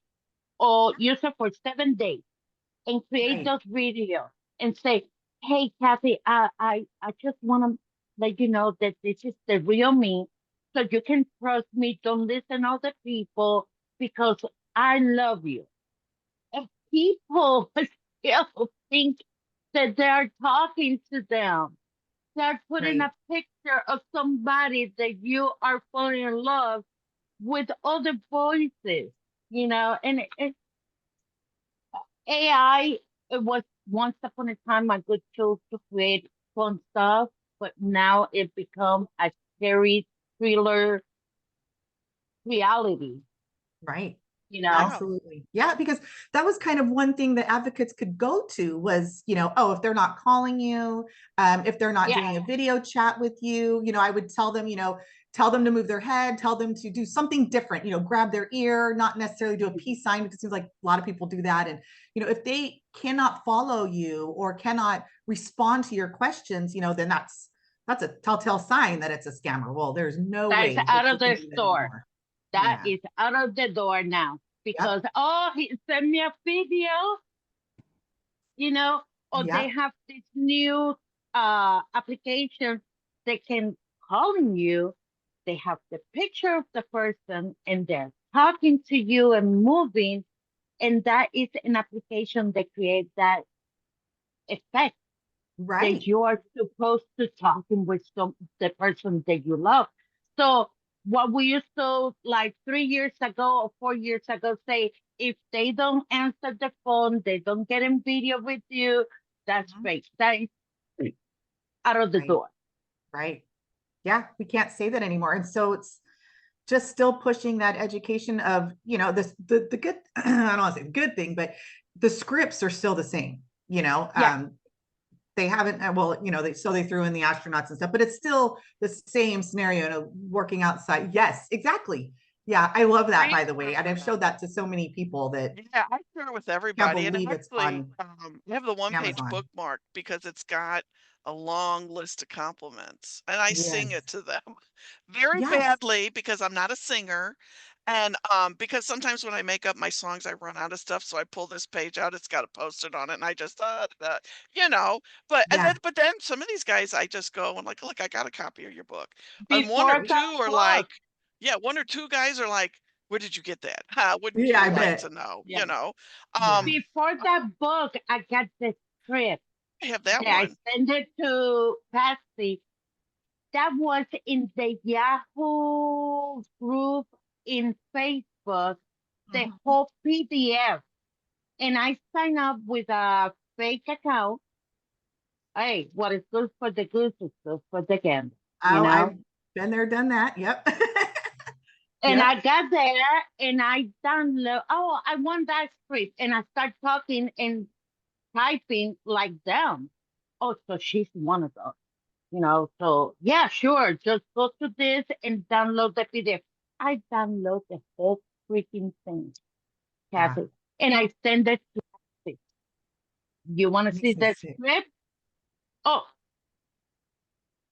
or use it for 7 days and create right, those videos and say, "Hey, Kathy, I just want to let you know that this is the real me, so you can trust me. Don't listen to other people because I love you." And people still think that they're talking to them. They're putting right, a picture of somebody that you are falling in love with other voices, and AI, it was once upon a time a good tool to create fun stuff, but now it become a scary thriller reality, right. you know? Yeah. Absolutely. Yeah, because that was kind of one thing that advocates could go to was, oh, if they're not calling you, if they're not Yeah. doing a video chat with you, I would tell them, tell them to move their head, tell them to do something different, grab their ear, not necessarily do a peace sign, because it seems like a lot of people do that. And, if they cannot follow you or cannot respond to your questions, then that's a telltale sign that it's a scammer. Well, there's no That is way that out you of can the do that store. anymore. That Yeah. is out of the door now because, Yep. oh, he sent me a video, you know, or they Yep. have this new application that can calling you. They have the picture of the person and they're talking to you and moving, and that is an application that creates that effect that Right. you are supposed to talking with the person that you love. So what we used to like 3 years ago or 4 years ago say, if they don't answer the phone, they don't get in video with you, that's Mhm. fake. That is out of the Right. door. Right. Yeah, we can't say that anymore. And so it's just still pushing that education of, this the good I don't want to say good thing, but the scripts are still the same, Yeah. they haven't well, they threw in the astronauts and stuff, but it's still the same scenario, working outside. Yes, exactly. Yeah, I love that, Great by the way. And I've for showed that to so many people that Yeah, I share it with can't everybody, and believe it's actually, on I have the one-page Amazon. bookmark because it's got a long list of compliments, and I sing it Yes. to them very Yes. badly because I'm not a singer, and, because sometimes when I make up my songs, I run out of stuff, so I pull this page out, it's got a Post-it on it, and I just, you know, Yeah. but then some of these guys, I just go and like, "Look, I got a copy of your book," and 1 or Before Right. 2 that are like, book. yeah, 1 or 2 guys are like, "Where did you get that? Wouldn't Yeah, you I like bet. to know?" Yeah. Yeah. Before that book, I got the script. I have that that I one. sent it to Patsy. That was in the Yahoo group in Facebook, the Mhm. whole PDF. And I signed up with a fake account. Hey, what is good for the goose is good for the gander, you Oh, I've know? been there, done that. Yep. And Yep. I got there and I download, oh, I want that script. And I start talking and typing like them. Oh, so she's one of those, you know? So yeah, sure. Just go to this and download the PDF. I download the whole freaking thing, Yeah. Kathy. And I send it to Kathy. You want to see Makes me the sick. script? Oh,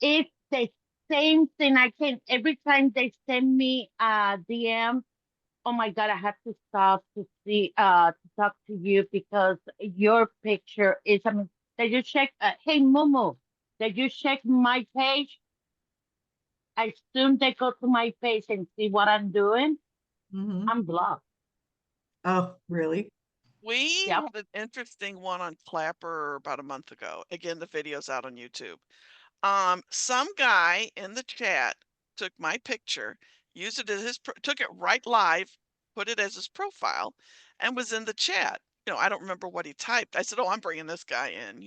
it's the same thing. I can every time they send me a DM, oh my God, I have to stop to see to talk to you because your picture is I mean did you check hey Momo, did you check my page? I assume they go to my page and see what I'm doing. Hmm. I'm blocked. Oh, really? We Yep. had an interesting one on Clapper about a month ago. Again, the video's out on YouTube. Some guy in the chat took my picture, used it as took it right live, put it as his profile, and was in the chat. I don't remember what he typed. I said, "Oh, I'm bringing this guy in."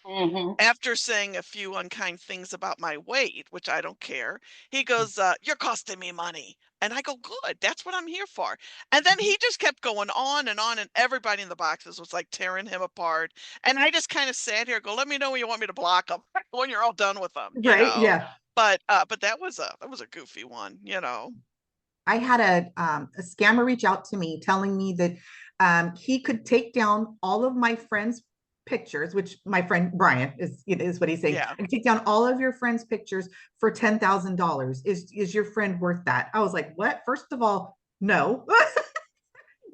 Mm-hmm. After saying a few unkind things about my weight, which I don't care, he goes, "You're costing me money." And I go, "Good, that's what I'm here for." And then Mhm. he just kept going on, and everybody in the boxes was like tearing him apart. And I just kind of sat here, go, "Let me know when you want me to block them, when you're all done with them." Right. Yeah. But that was a goofy one. I had a scammer reach out to me telling me that he could take down all of my friends' pictures, which my friend Brian is what he's saying. Yeah. And take down all of your friends' pictures for $10,000. Is your friend worth that? I was like, what? First of all, no.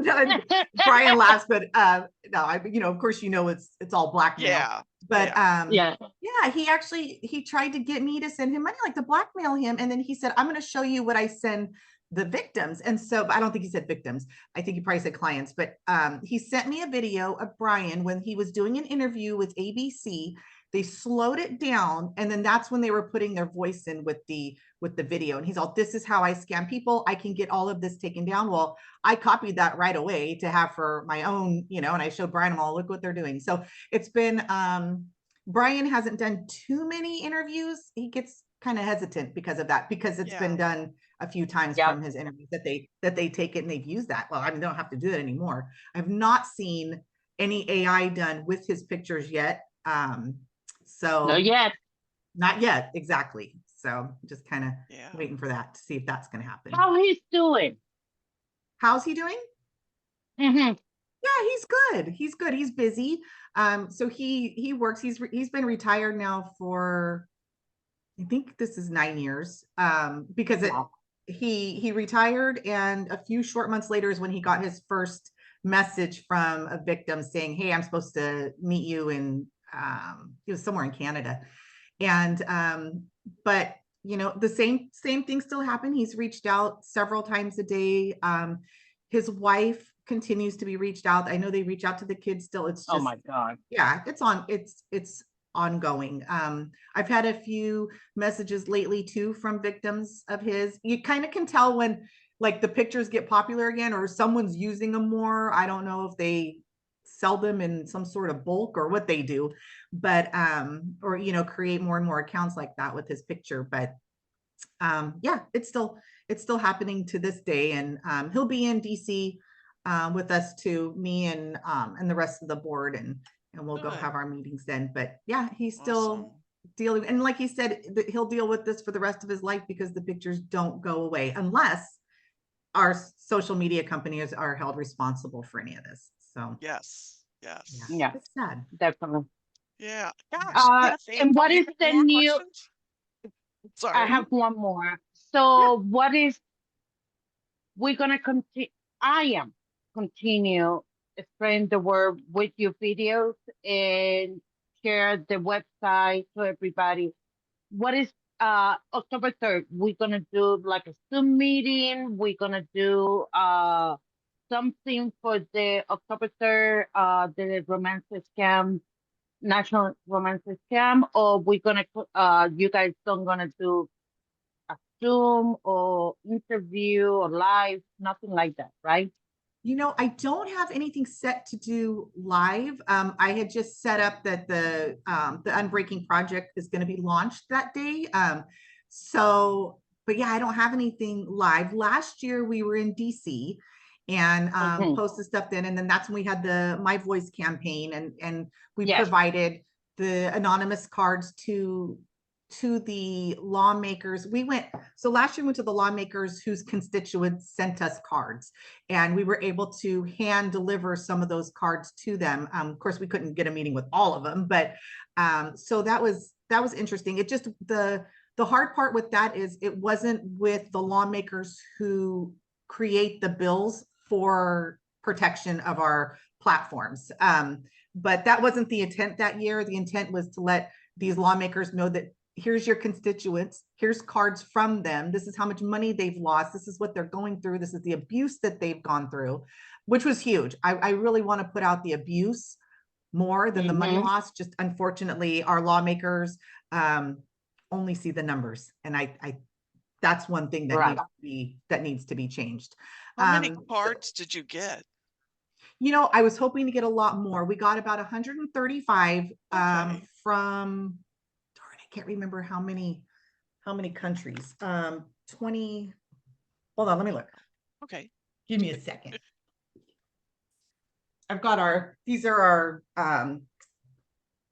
No, Brian laughs, but no, of course, it's all blackmail. Yeah. But Yeah. Yeah. yeah, he tried to get me to send him money, like to blackmail him, and then he said, "I'm going to show you what I send the victims." And so, but I don't think he said victims. I think he probably said clients. But he sent me a video of Brian when he was doing an interview with ABC. They slowed it down, and then that's when they were putting their voice in with the video. And he's all, "This is how I scam people. I can get all of this taken down." Well, I copied that right away to have for my own, and I showed Brian, I'm all, look what they're doing. So it's been, Brian hasn't done too many interviews. He gets kind of hesitant because of that, because it's been Yeah. done a few times Yep. from his interviews that they take it and they've used that. Well, I mean, they don't have to do it anymore. I've not seen any AI done with his pictures yet. No So yet. not yet, exactly. So just kind of Yeah. waiting for that to see if that's going to happen. How he's doing? How's he doing? Mm-hmm. Yeah, he's good. He's good. He's busy. So he works. He's been retired now for, I think this is 9 years. Because Wow. he retired, and a few short months later is when he got his first message from a victim saying, "Hey, I'm supposed to meet you in." He was somewhere in Canada, and but the same thing still happened. He's reached out several times a day. His wife continues to be reached out. I know they reach out to the kids still. It's Oh just, my God. yeah, it's ongoing. I've had a few messages lately too from victims of his. You kind of can tell when, like, the pictures get popular again, or someone's using them more. I don't know if they sell them in some sort of bulk or what they do, but or create more and more accounts like that with his picture. But yeah, it's still happening to this day. And he'll be in DC with us too, me and the rest of the board, and we'll go Good. have our meetings then. But yeah, he's still Awesome. dealing, and like he said, he'll deal with this for the rest of his life because the pictures don't go away unless our social media companies are held responsible for any of this. So Yes. yeah, Yes. Yeah, it's sad. definitely. Yeah. Yeah. Gosh, Kathy, And what you is got the more new? questions? I Sorry. have one more. Yeah. So, what is we're gonna continue? I am continue spreading the word with your videos and share the website to everybody. What is October 3rd? We're gonna do like a Zoom meeting. We're gonna do something for the October 3rd, the romance scam. national romance scam, or we're gonna you guys don't gonna do a Zoom or interview or live, nothing like that, right? I don't have anything set to do live. I had just set up that the Unbreaking project is going to be launched that day. But yeah, I don't have anything live. Last year we were in DC and Mm-hmm. posted stuff then, and then that's when we had the My Voice campaign, and we Yes. provided the anonymous cards to the lawmakers. So last year we went to the lawmakers whose constituents sent us cards, and we were able to hand deliver some of those cards to them. Of course, we couldn't get a meeting with all of them, but so that was interesting. It just the hard part with that is it wasn't with the lawmakers who create the bills for protection of our platforms. But that wasn't the intent that year. The intent was to let these lawmakers know that here's your constituents, here's cards from them, this is how much money they've lost, this is what they're going through, this is the abuse that they've gone through, which was huge. I really want to put out the abuse more than the money Mm-hmm. loss. Just unfortunately our lawmakers only see the numbers, and I that's one thing that Right. needs to be changed. How many So, cards did you get? I was hoping to get a lot more. We got about 135 Okay. from, darn, I can't remember how many countries. 20. Hold on, let me look. Okay. Give me a second. I've got these are our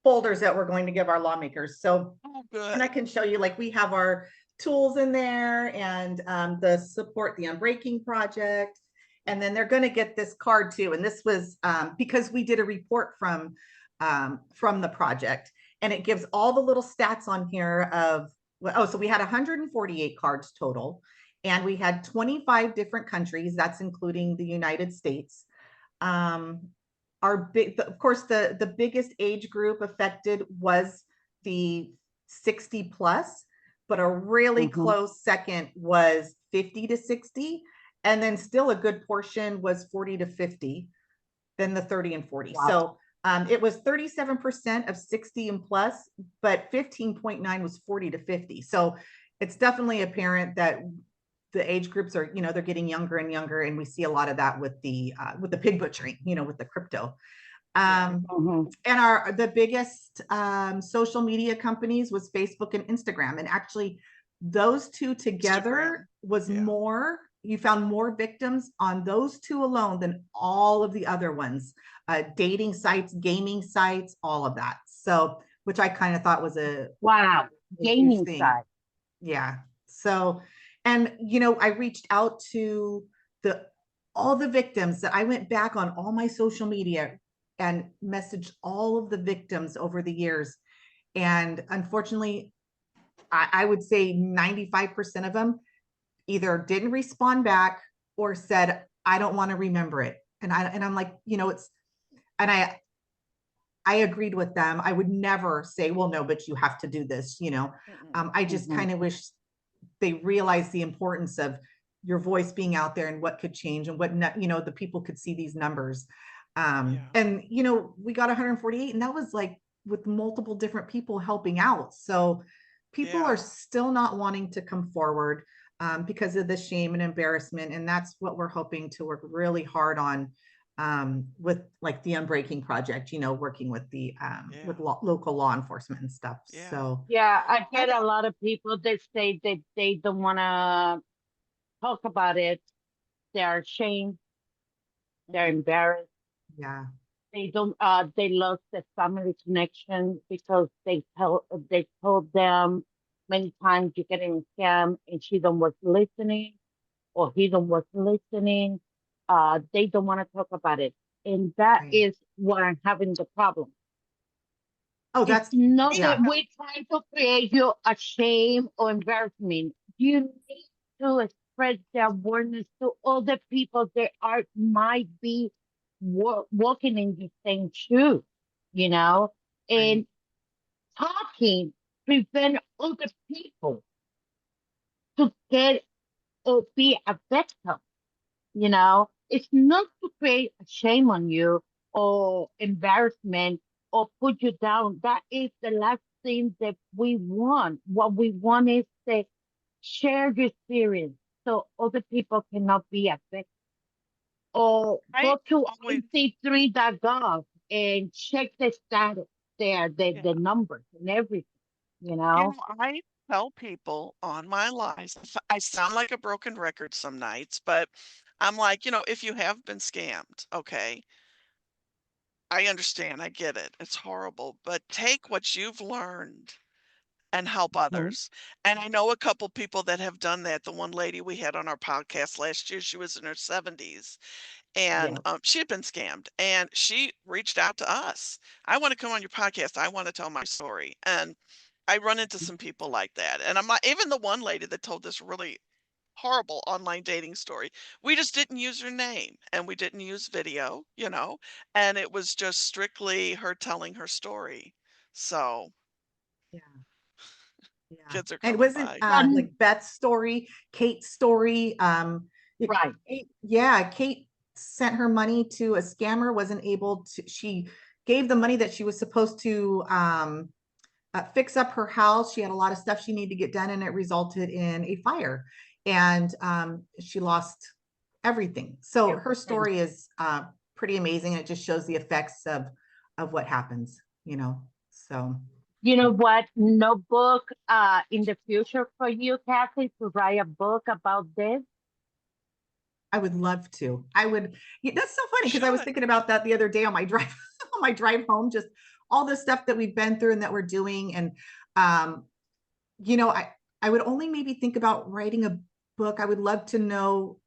folders that we're going to give our lawmakers. So, Oh, and I good. can show you, like, we have our tools in there, and the support the Unbreaking project. And then they're going to get this card too. And this was because we did a report from the project, and it gives all the little stats on here of, so we had 148 cards total, and we had 25 different countries. That's including the United States. Um, of course, the biggest age group affected was the 60 plus, but a really Mm-hmm. close second was 50 to 60. And then still a good portion was 40 to 50, then the 30 and 40. Wow. So it was 37% of 60 and plus, but 15.9 was 40 to 50. So it's definitely apparent that the age groups are, they're getting younger and younger, and we see a lot of that with the pig butchering, with the crypto. Yeah. Mm-hmm. And the biggest social media companies was Facebook and Instagram, and actually those two Instagram. together was Yeah. more. You found more victims on those two alone than all of the other ones, dating sites, gaming sites, all of that. So, which I kind of thought was Wow. a huge Gaming thing. side. Yeah. So, and I reached out to the all the victims. That I went back on all my social media and messaged all of the victims over the years. And unfortunately, I would say 95% of them either didn't respond back or said, I don't want to remember it. And I'm like, and I agreed with them. I would never say, well, no, but you have to do this. I just Mm-hmm. kind of wish they realize the importance of your voice being out there and what could change, and what, the people could see these numbers. Yeah. And we got 148, and that was like with multiple different people helping out. So people are Yeah. still not wanting to come forward because of the shame and embarrassment. And that's what we're hoping to work really hard on, with like the Unbreaking project, working with the with Yeah. local law enforcement and stuff. Yeah. So Yeah, I get that's, a lot of people that say that they don't want to talk about it. They're ashamed. They're Mhm. embarrassed. yeah. They don't. They lost their family connection because they told them many times you're getting a scam, and she don't was listening, or he don't was listening. They don't want to talk about it, and that Right. is what I'm having the problem. Oh, It's that's, not Yeah. yeah. that we're trying to create you a shame or embarrassment. You need to spread the awareness to other people that might be walking in the same shoes, you know, Right. and talking prevent other people to get or be a victim, It's not to create a shame on you or embarrassment. or put you down. That is the last thing that we want. What we want is to share your experience so other people cannot be affected. Or I go to always, 83.gov and check the status there, yeah. the numbers and everything, you know? I tell people on my lives, I sound like a broken record some nights, but I'm like, if you have been scammed, okay, I understand, I get it. It's horrible, but take what you've learned and help Mhm. others. And I know a couple people that have done that. The one lady we had on our podcast last year, she was in her 70s and Yeah. she had been scammed and she reached out to us. I want to come on your podcast. I want to tell my story. And I run into some people like that. And I'm not even the one lady that told this really horrible online dating story. We just didn't use her name and we didn't use video, and it was just strictly her telling her story. So Yeah. Yeah. kids are And it coming wasn't by. Um, like Beth's story, Kate's story. right. Kate sent her money to a scammer, wasn't able to, she gave the money that she was supposed to fix up her house. She had a lot of stuff she needed to get done, and it resulted in a fire. And she lost everything. So her Everything. story is pretty amazing. And it just shows the effects of what happens, So You know what? No book in the future for you, Kathy, to write a book about this? I would love to. I would. Yeah, that's so funny because I was Should. thinking about that the other day on my drive on my drive home. Just all the stuff that we've been through and that we're doing, and um, I would only maybe think about writing a book. I would love to know.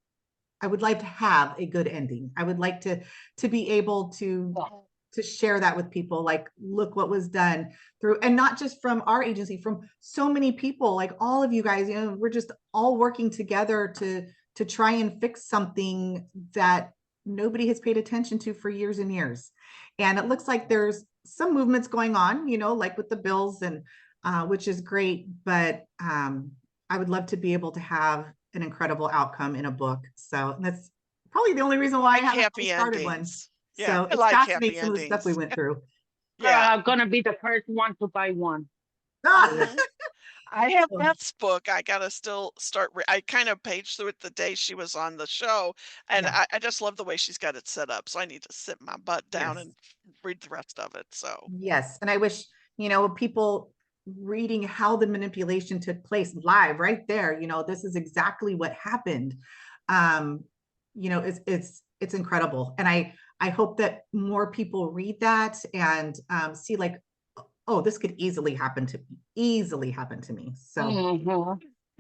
I would like to have a good ending. I would like to be able Yeah. to share that with people. Like, look what was done through, and not just from our agency, from so many people, like all of you guys. We're just all working together to try and fix something that nobody has paid attention to for years and years. And it looks like there's some movements going on, like with the bills and which is great. But I would love to be able to have an incredible outcome in a book. So that's probably the only reason why I Like haven't really happy started one. endings. Yeah, So I it's like happy fascinating some of the stuff we endings. went through. Yeah. Gonna be the first one to buy one. hmm I have Oh, Beth's book. I gotta still start. I kind of paged through it the day she was on the show, and yeah. I just love the way she's got it set up. So I need to sit my butt down Yes. and read the rest of it. So Yes. And I wish, people reading how the manipulation took place live right there, this is exactly what happened. Um, it's incredible. And I hope that more people read that and see like, oh, this could easily happen to me. So Hmm.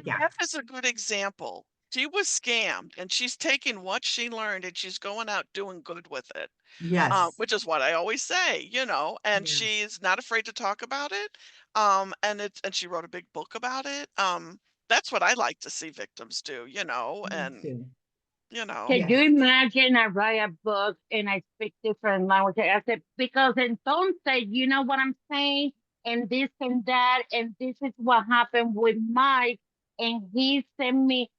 yeah. Beth is a good example. She was scammed, and she's taking what she learned and she's going out doing good with it. Yes. Which is what I always say, and Yeah. she's not afraid to talk about it. And she wrote a big book about it. That's what I like to see victims do, Me and too. you know, Can you Yes. imagine I write a book and I speak different languages? I said, because then don't say, you know what I'm saying? And this and that, and this is what happened with Mike, and he sent me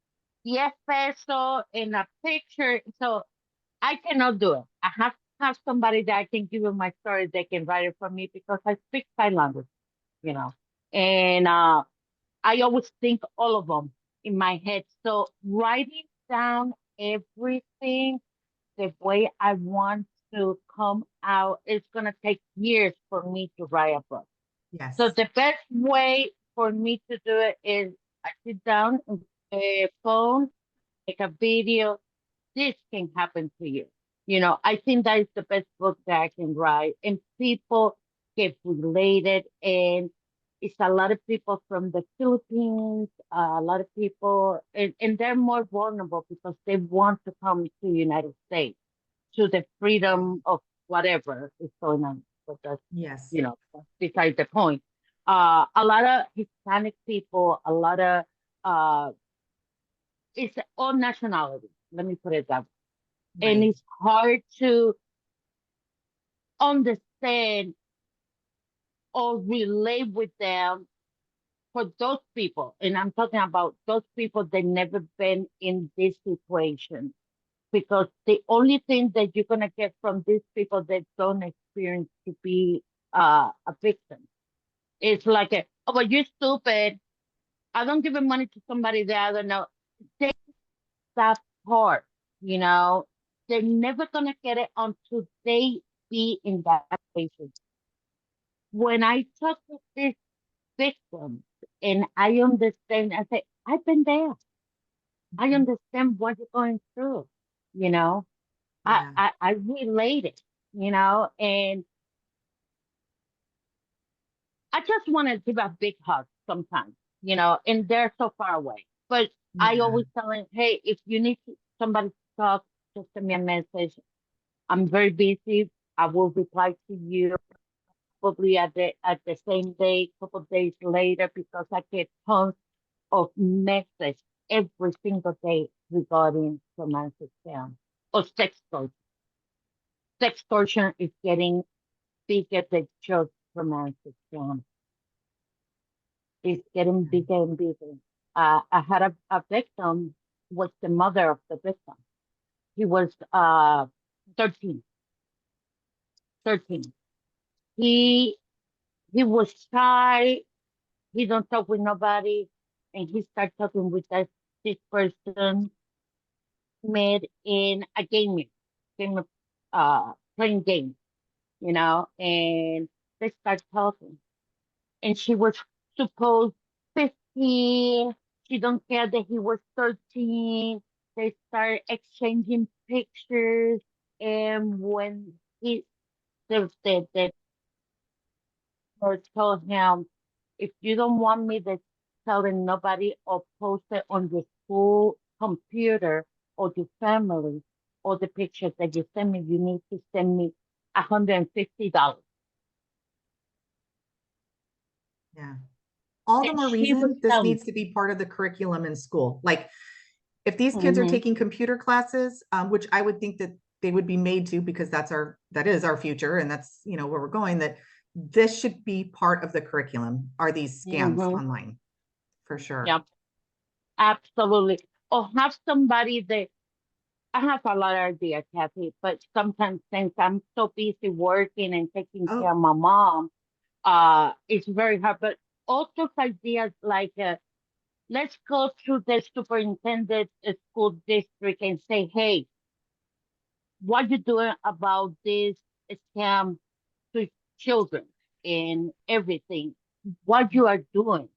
10 peso and a picture. So I cannot do it. I have to have somebody that I can give them my story, they can write it for me because I speak sign language, you know. And I always think all of them in my head. So writing down everything the way I want to come out, it's gonna take years for me to write a book. So Yes. the best way for me to do it is I sit down on a phone, take a video. This can happen to you. I think that is the best book that I can write, and people get related. And it's a lot of people from the Philippines, a lot of people, and they're more vulnerable because they want to come to the United States to the Right. freedom of whatever is going on. But that's, Yes. that's beside the point. A lot of Hispanic people, a lot of, uh, it's all nationalities. Let me put it that way. And Right. it's hard to understand or relate with them for those people. And I'm talking about those people that never been in this situation. Because the only thing that you're gonna get from these people that don't experience to be a victim. It's like a, oh, but you're stupid. I don't give money to somebody that I don't know. Take that part, you know. They're never gonna get it until they be in that situation. When I talk to this victim and I understand, I say, I've been there. I understand what you're going through, you know. Yeah. I relate it, you know, and I just want to give a big hug sometimes, you know, and they're so far away. But I Yeah. always tell them, hey, if you need somebody to talk, just send me a message. I'm very busy. I will reply to you probably at the same day, couple of days later, because I get tons of messages every single day regarding romantic scam or sex torture. Sex torture is getting bigger than just romantic scam. It's getting bigger and bigger. I had a victim, was the mother of the victim. He was 13, 13. He he was shy. He don't talk with nobody, and he started talking with this person met in a game of playing games, you know, and they start talking. And she was supposed 15. She don't care that he was 13. They start exchanging pictures. And when the nurse told him, if you don't want me to tell nobody or post it on your school computer or your family or the pictures that you send me, you need to send me $150. Yeah. All the And more she was reason this telling, needs to be part of the curriculum in school. Like if these kids are mm-hmm, taking computer classes, which I would think that they would be made to because that is our future and that's, where we're going, that this should be part of the curriculum are these scams mm-hmm, online for sure. yeah, absolutely. Or have somebody that I have a lot of ideas, Kathy, but sometimes since I'm so busy working and taking care Oh, of my mom, it's very hard. But also ideas like let's go to the superintendent school district and say, hey, what you doing about this scam to children and everything? What you are doing?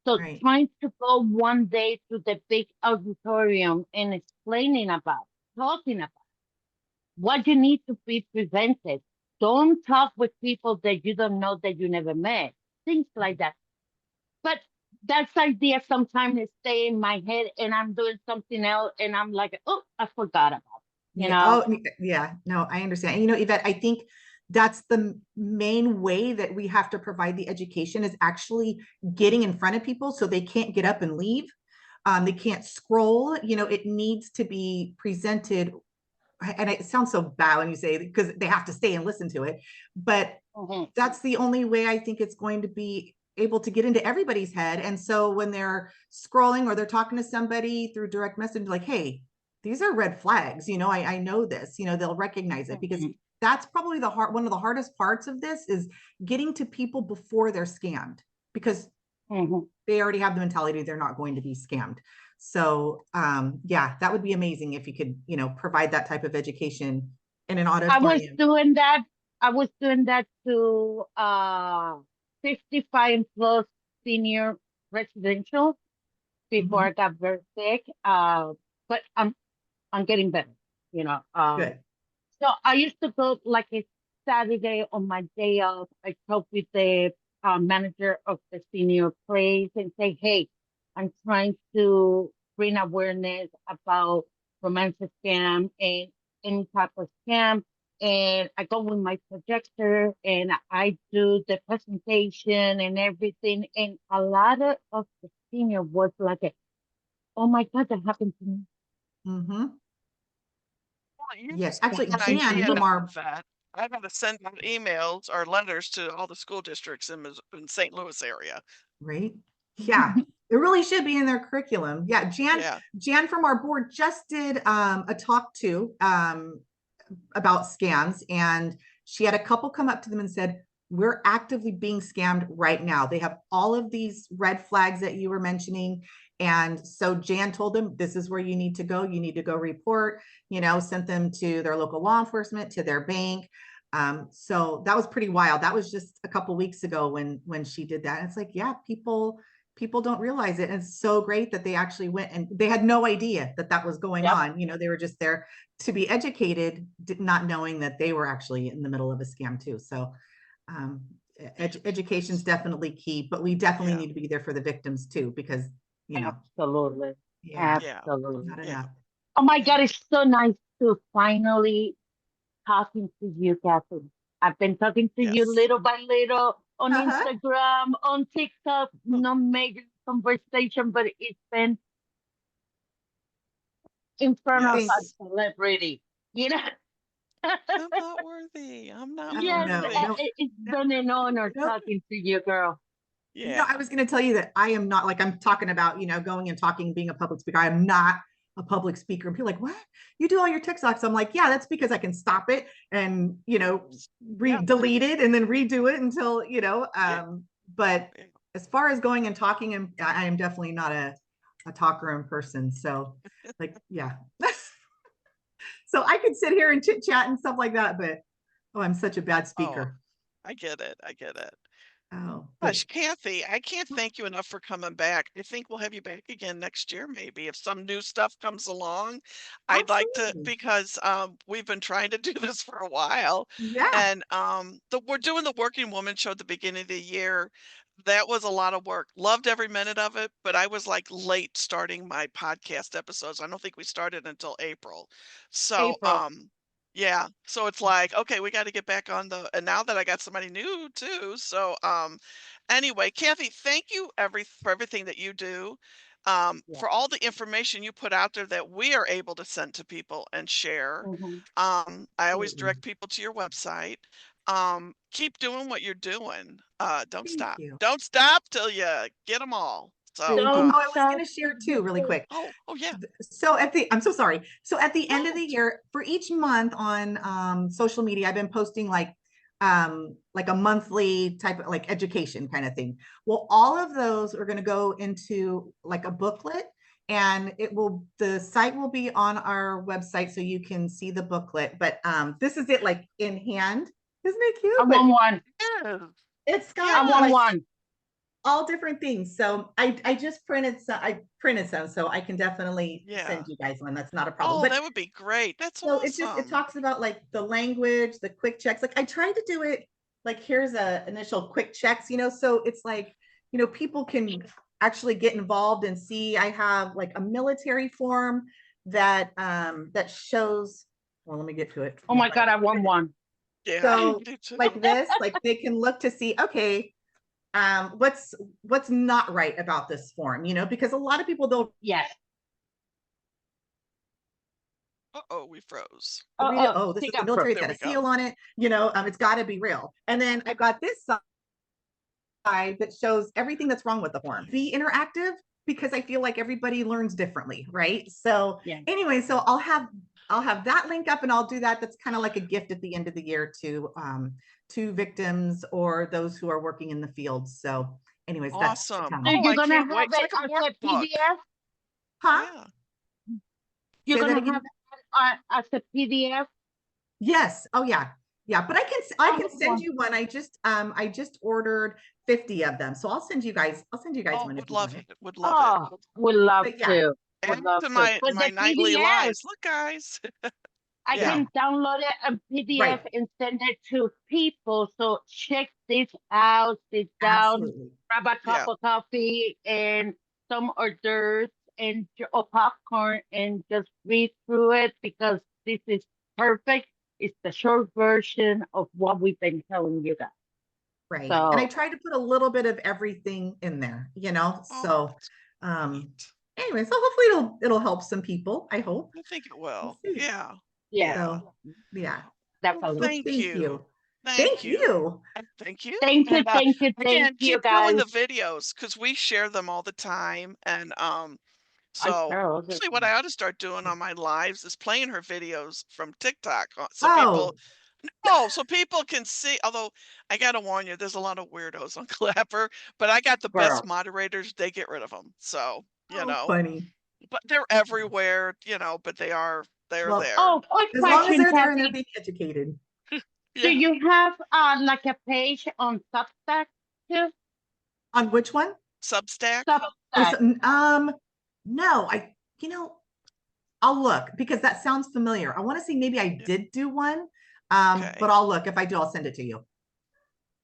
So right. trying to go one day to the big auditorium and explaining about, talking about what you need to be prevented. Don't talk with people that you don't know that you never met. Things like that. But that's idea sometimes stay in my head and I'm doing something else and I'm like, oh, I forgot about it, you Yeah. know? Oh, yeah. No, I understand. And, Yvette, I think that's the main way that we have to provide the education is actually getting in front of people so they can't get up and leave. They can't scroll. It needs to be presented. And it sounds so bad when you say because they have to stay and listen to it, but Mhm, that's the only way I think it's going to be able to get into everybody's head. And so when they're scrolling or they're talking to somebody through direct message, like, hey, these are red flags, I know this, they'll recognize it because mhm, that's probably one of the hardest parts of this is getting to people before they're scammed because mhm. they already have the mentality they're not going to be scammed. So yeah, that would be amazing if you could, provide that type of education in an I was auditorium. doing that. I was doing that to 55 plus senior residential before Mm-hmm. I got very sick. But I'm getting better, you know. Good. So I used to go like a Saturday on my day off. I talk with the manager of the senior place and say, hey, I'm trying to bring awareness about romance scam and any type of scam. And I go with my projector and I do the presentation and everything. And a lot of the senior was like, oh my God, that happened to me. Mm-hmm. Well, you Yes, just gave actually, me an Happened to Jan idea from me. now, our Vet. I've got to send out emails or letters to all the school districts in St. Louis area. right, yeah, it really should be in their curriculum. Yeah, Yeah. Jan from our board just did a talk to about scams, and she had a couple come up to them and said, we're actively being scammed right now. They have all of these red flags that you were mentioning. And so Jan told them, this is where you need to go. You need to go report, sent them to their local law enforcement, to their bank. So that was pretty wild. That was just a couple weeks ago when she did that. And it's like, yeah, people don't realize it. And it's so great that they actually went, and they had no idea that that was going Yep. on. They were just there to be educated, not knowing that they were actually in the middle of a scam too. So um, education is definitely key, but we definitely Yeah. need to be there for the victims too, because, Absolutely. yeah, Yeah. Absolutely. not Yeah. enough. Oh my Yeah. God, it's so nice to finally talking to you, Catherine. I've been talking to you Yes. little by little on Uh-huh. Instagram, on TikTok, Oh, no major conversation, but it's been in front of Thank a you. yes. celebrity, you know? I'm not worthy. I'm not Oh, Yes, no, worthy. no, it's no, been an honor no. talking to you, girl. I Yeah. was going to tell you that I am not, like, I'm talking about, going and talking, being a public speaker. I am not a public speaker. And people are like, what? You do all your TikToks? I'm like, yeah, that's because I can stop it and, Yeah. delete it and then redo it until, Yeah. but Yeah. as far as going and talking, I am definitely not a talker in person. So, like, yeah. So I could sit here and chit chat and stuff like that, but oh, I'm such a bad Oh, speaker. I get it. I get it. Oh, but Gosh, Kathy, I can't thank you enough for coming back. I think we'll have you back again next year, maybe if some new stuff comes along. I'd like to absolutely. because we've been trying to do this for a while, Yeah. and we're doing the Working Woman show at the beginning of the year. That was a lot of work. Loved every minute of it, but I was like late starting my podcast episodes. I don't think we started until April. So, April. yeah, so it's like, okay, we got to get back on the, and now that I got somebody new too. So, anyway, Kathy, thank you for everything that you do, Yeah. for all the information you put out there that we are able to send to people and share. Hmm. I always Absolutely. direct people to your website. Keep doing what you're doing. Don't Thank stop. you. Don't stop till you get them all. So, Thank you. Don't Oh, I was stop going to till share too, you really get. quick. oh yeah, So I'm so sorry. So at the end of no, the year, for each month on social media, I've been posting like a monthly type of like education kind of thing. Well, all of those are going to go into like a booklet, and the site will be on our website so you can see the booklet. But this is it like in hand. Isn't it I cute? But want one. yes, it's I got want like yes, one. all different things. So I just printed some, so I can definitely yeah. send you guys one. That's not a problem. Oh, But that would be great. That's so it awesome. talks about like the language, the quick checks. Like I tried to do it like here's a initial quick checks, so it's like, people can actually get involved and see. I have like a military form that shows, well, let me get to it. Oh If my I God, I want one. Yeah, I so do too. like this, like they can look to see, okay, what's not right about this form, because a lot of people they'll Yes. Uh-oh, we froze. read it, oh, this Take is the a military, fruit. it's There got a we go. seal on it, it's got to be real. And then I've got this side that shows everything that's wrong with the form. Be interactive because I feel like everybody learns differently, right? So Yeah. anyway, so I'll have that link up, and I'll do that. That's kind of like a gift at the end of the year to victims or those who are working in the field. So anyways, that's to Awesome. come. So Oh, you're I gonna can't have wait. It's it like a as a workbook. PDF? Huh? Yeah. You're Say that gonna again. have it as a PDF? Yes. Oh yeah. Yeah, but I I can want send one. you one. I just ordered 50 of them. So I'll send you guys Oh, one if would you want love it. it. Would love it. Oh, would love But yeah, to. Would Add love to to. my But my the nightly PDF, lives. Look, guys. I Yeah. yeah, can download it a PDF right. and send it to people. So check this out, sit down, Absolutely. grab a cup Yeah. of coffee and some hors d'oeuvres and or popcorn and just read through it because this is perfect. It's the short version of what we've been telling you guys. Right. And I So try to put a little bit of everything in there. Oh, So that's um great. anyway, so hopefully it'll help some people, I hope. I think it We'll will. see. Yeah. yeah, Yeah. So yeah. Well, definitely. Well, thank thank you. you. Thank Thank you. you. And thank you. Thank you, And thank you, thank again, you keep doing guys. the videos because we share them all the time. And I so sure will. actually what I ought to start doing on my lives is playing her videos from TikTok. So people Oh, Oh, so people can see, although I gotta warn you, there's a lot of weirdos on Clapper, but I got the best Girl. moderators, they get rid of them. So, Oh, funny. but they're everywhere, but they're Well, there. Oh, quick as long as question, they're there and they're Kathy. being educated. Do Yeah. you have like a page on Substack too? On which one? Substack? Oh, Substack. no, I'll look because that sounds familiar. I want to say maybe I Yeah. did do one. But Okay. I'll look. If I do, I'll send it to you.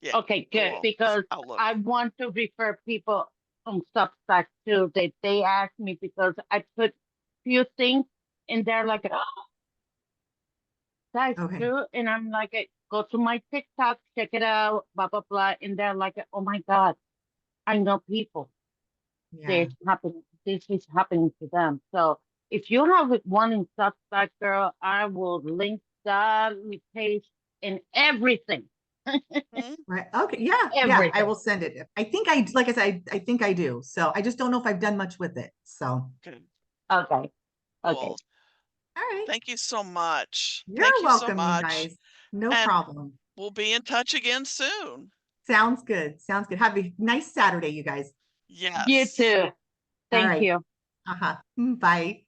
Yeah. Okay, good. Cool. Because I'll look. I want to refer people on Substack too. They ask me because I put few things in there like, oh, that's Okay. true. And I'm like, go to my TikTok, check it out, blah, blah, blah. And they're like, oh my God, I know people. Yeah. This is happening to them. So if you have one in Substack, girl, I will link that page and everything. Hmm? Right. Okay. Yeah. Yeah. I Everything. will send it. I think like I said, I think I do. So I just don't know if I've done much with it. So, all Good. Okay. Okay. Cool. right. Thank you so much. Thank You're you so welcome, you much. guys. No And problem. we'll be in touch again soon. Sounds good. Sounds good. Have a nice Saturday, you guys. You Yes. too. All Thank right. you. Uh-huh. Bye.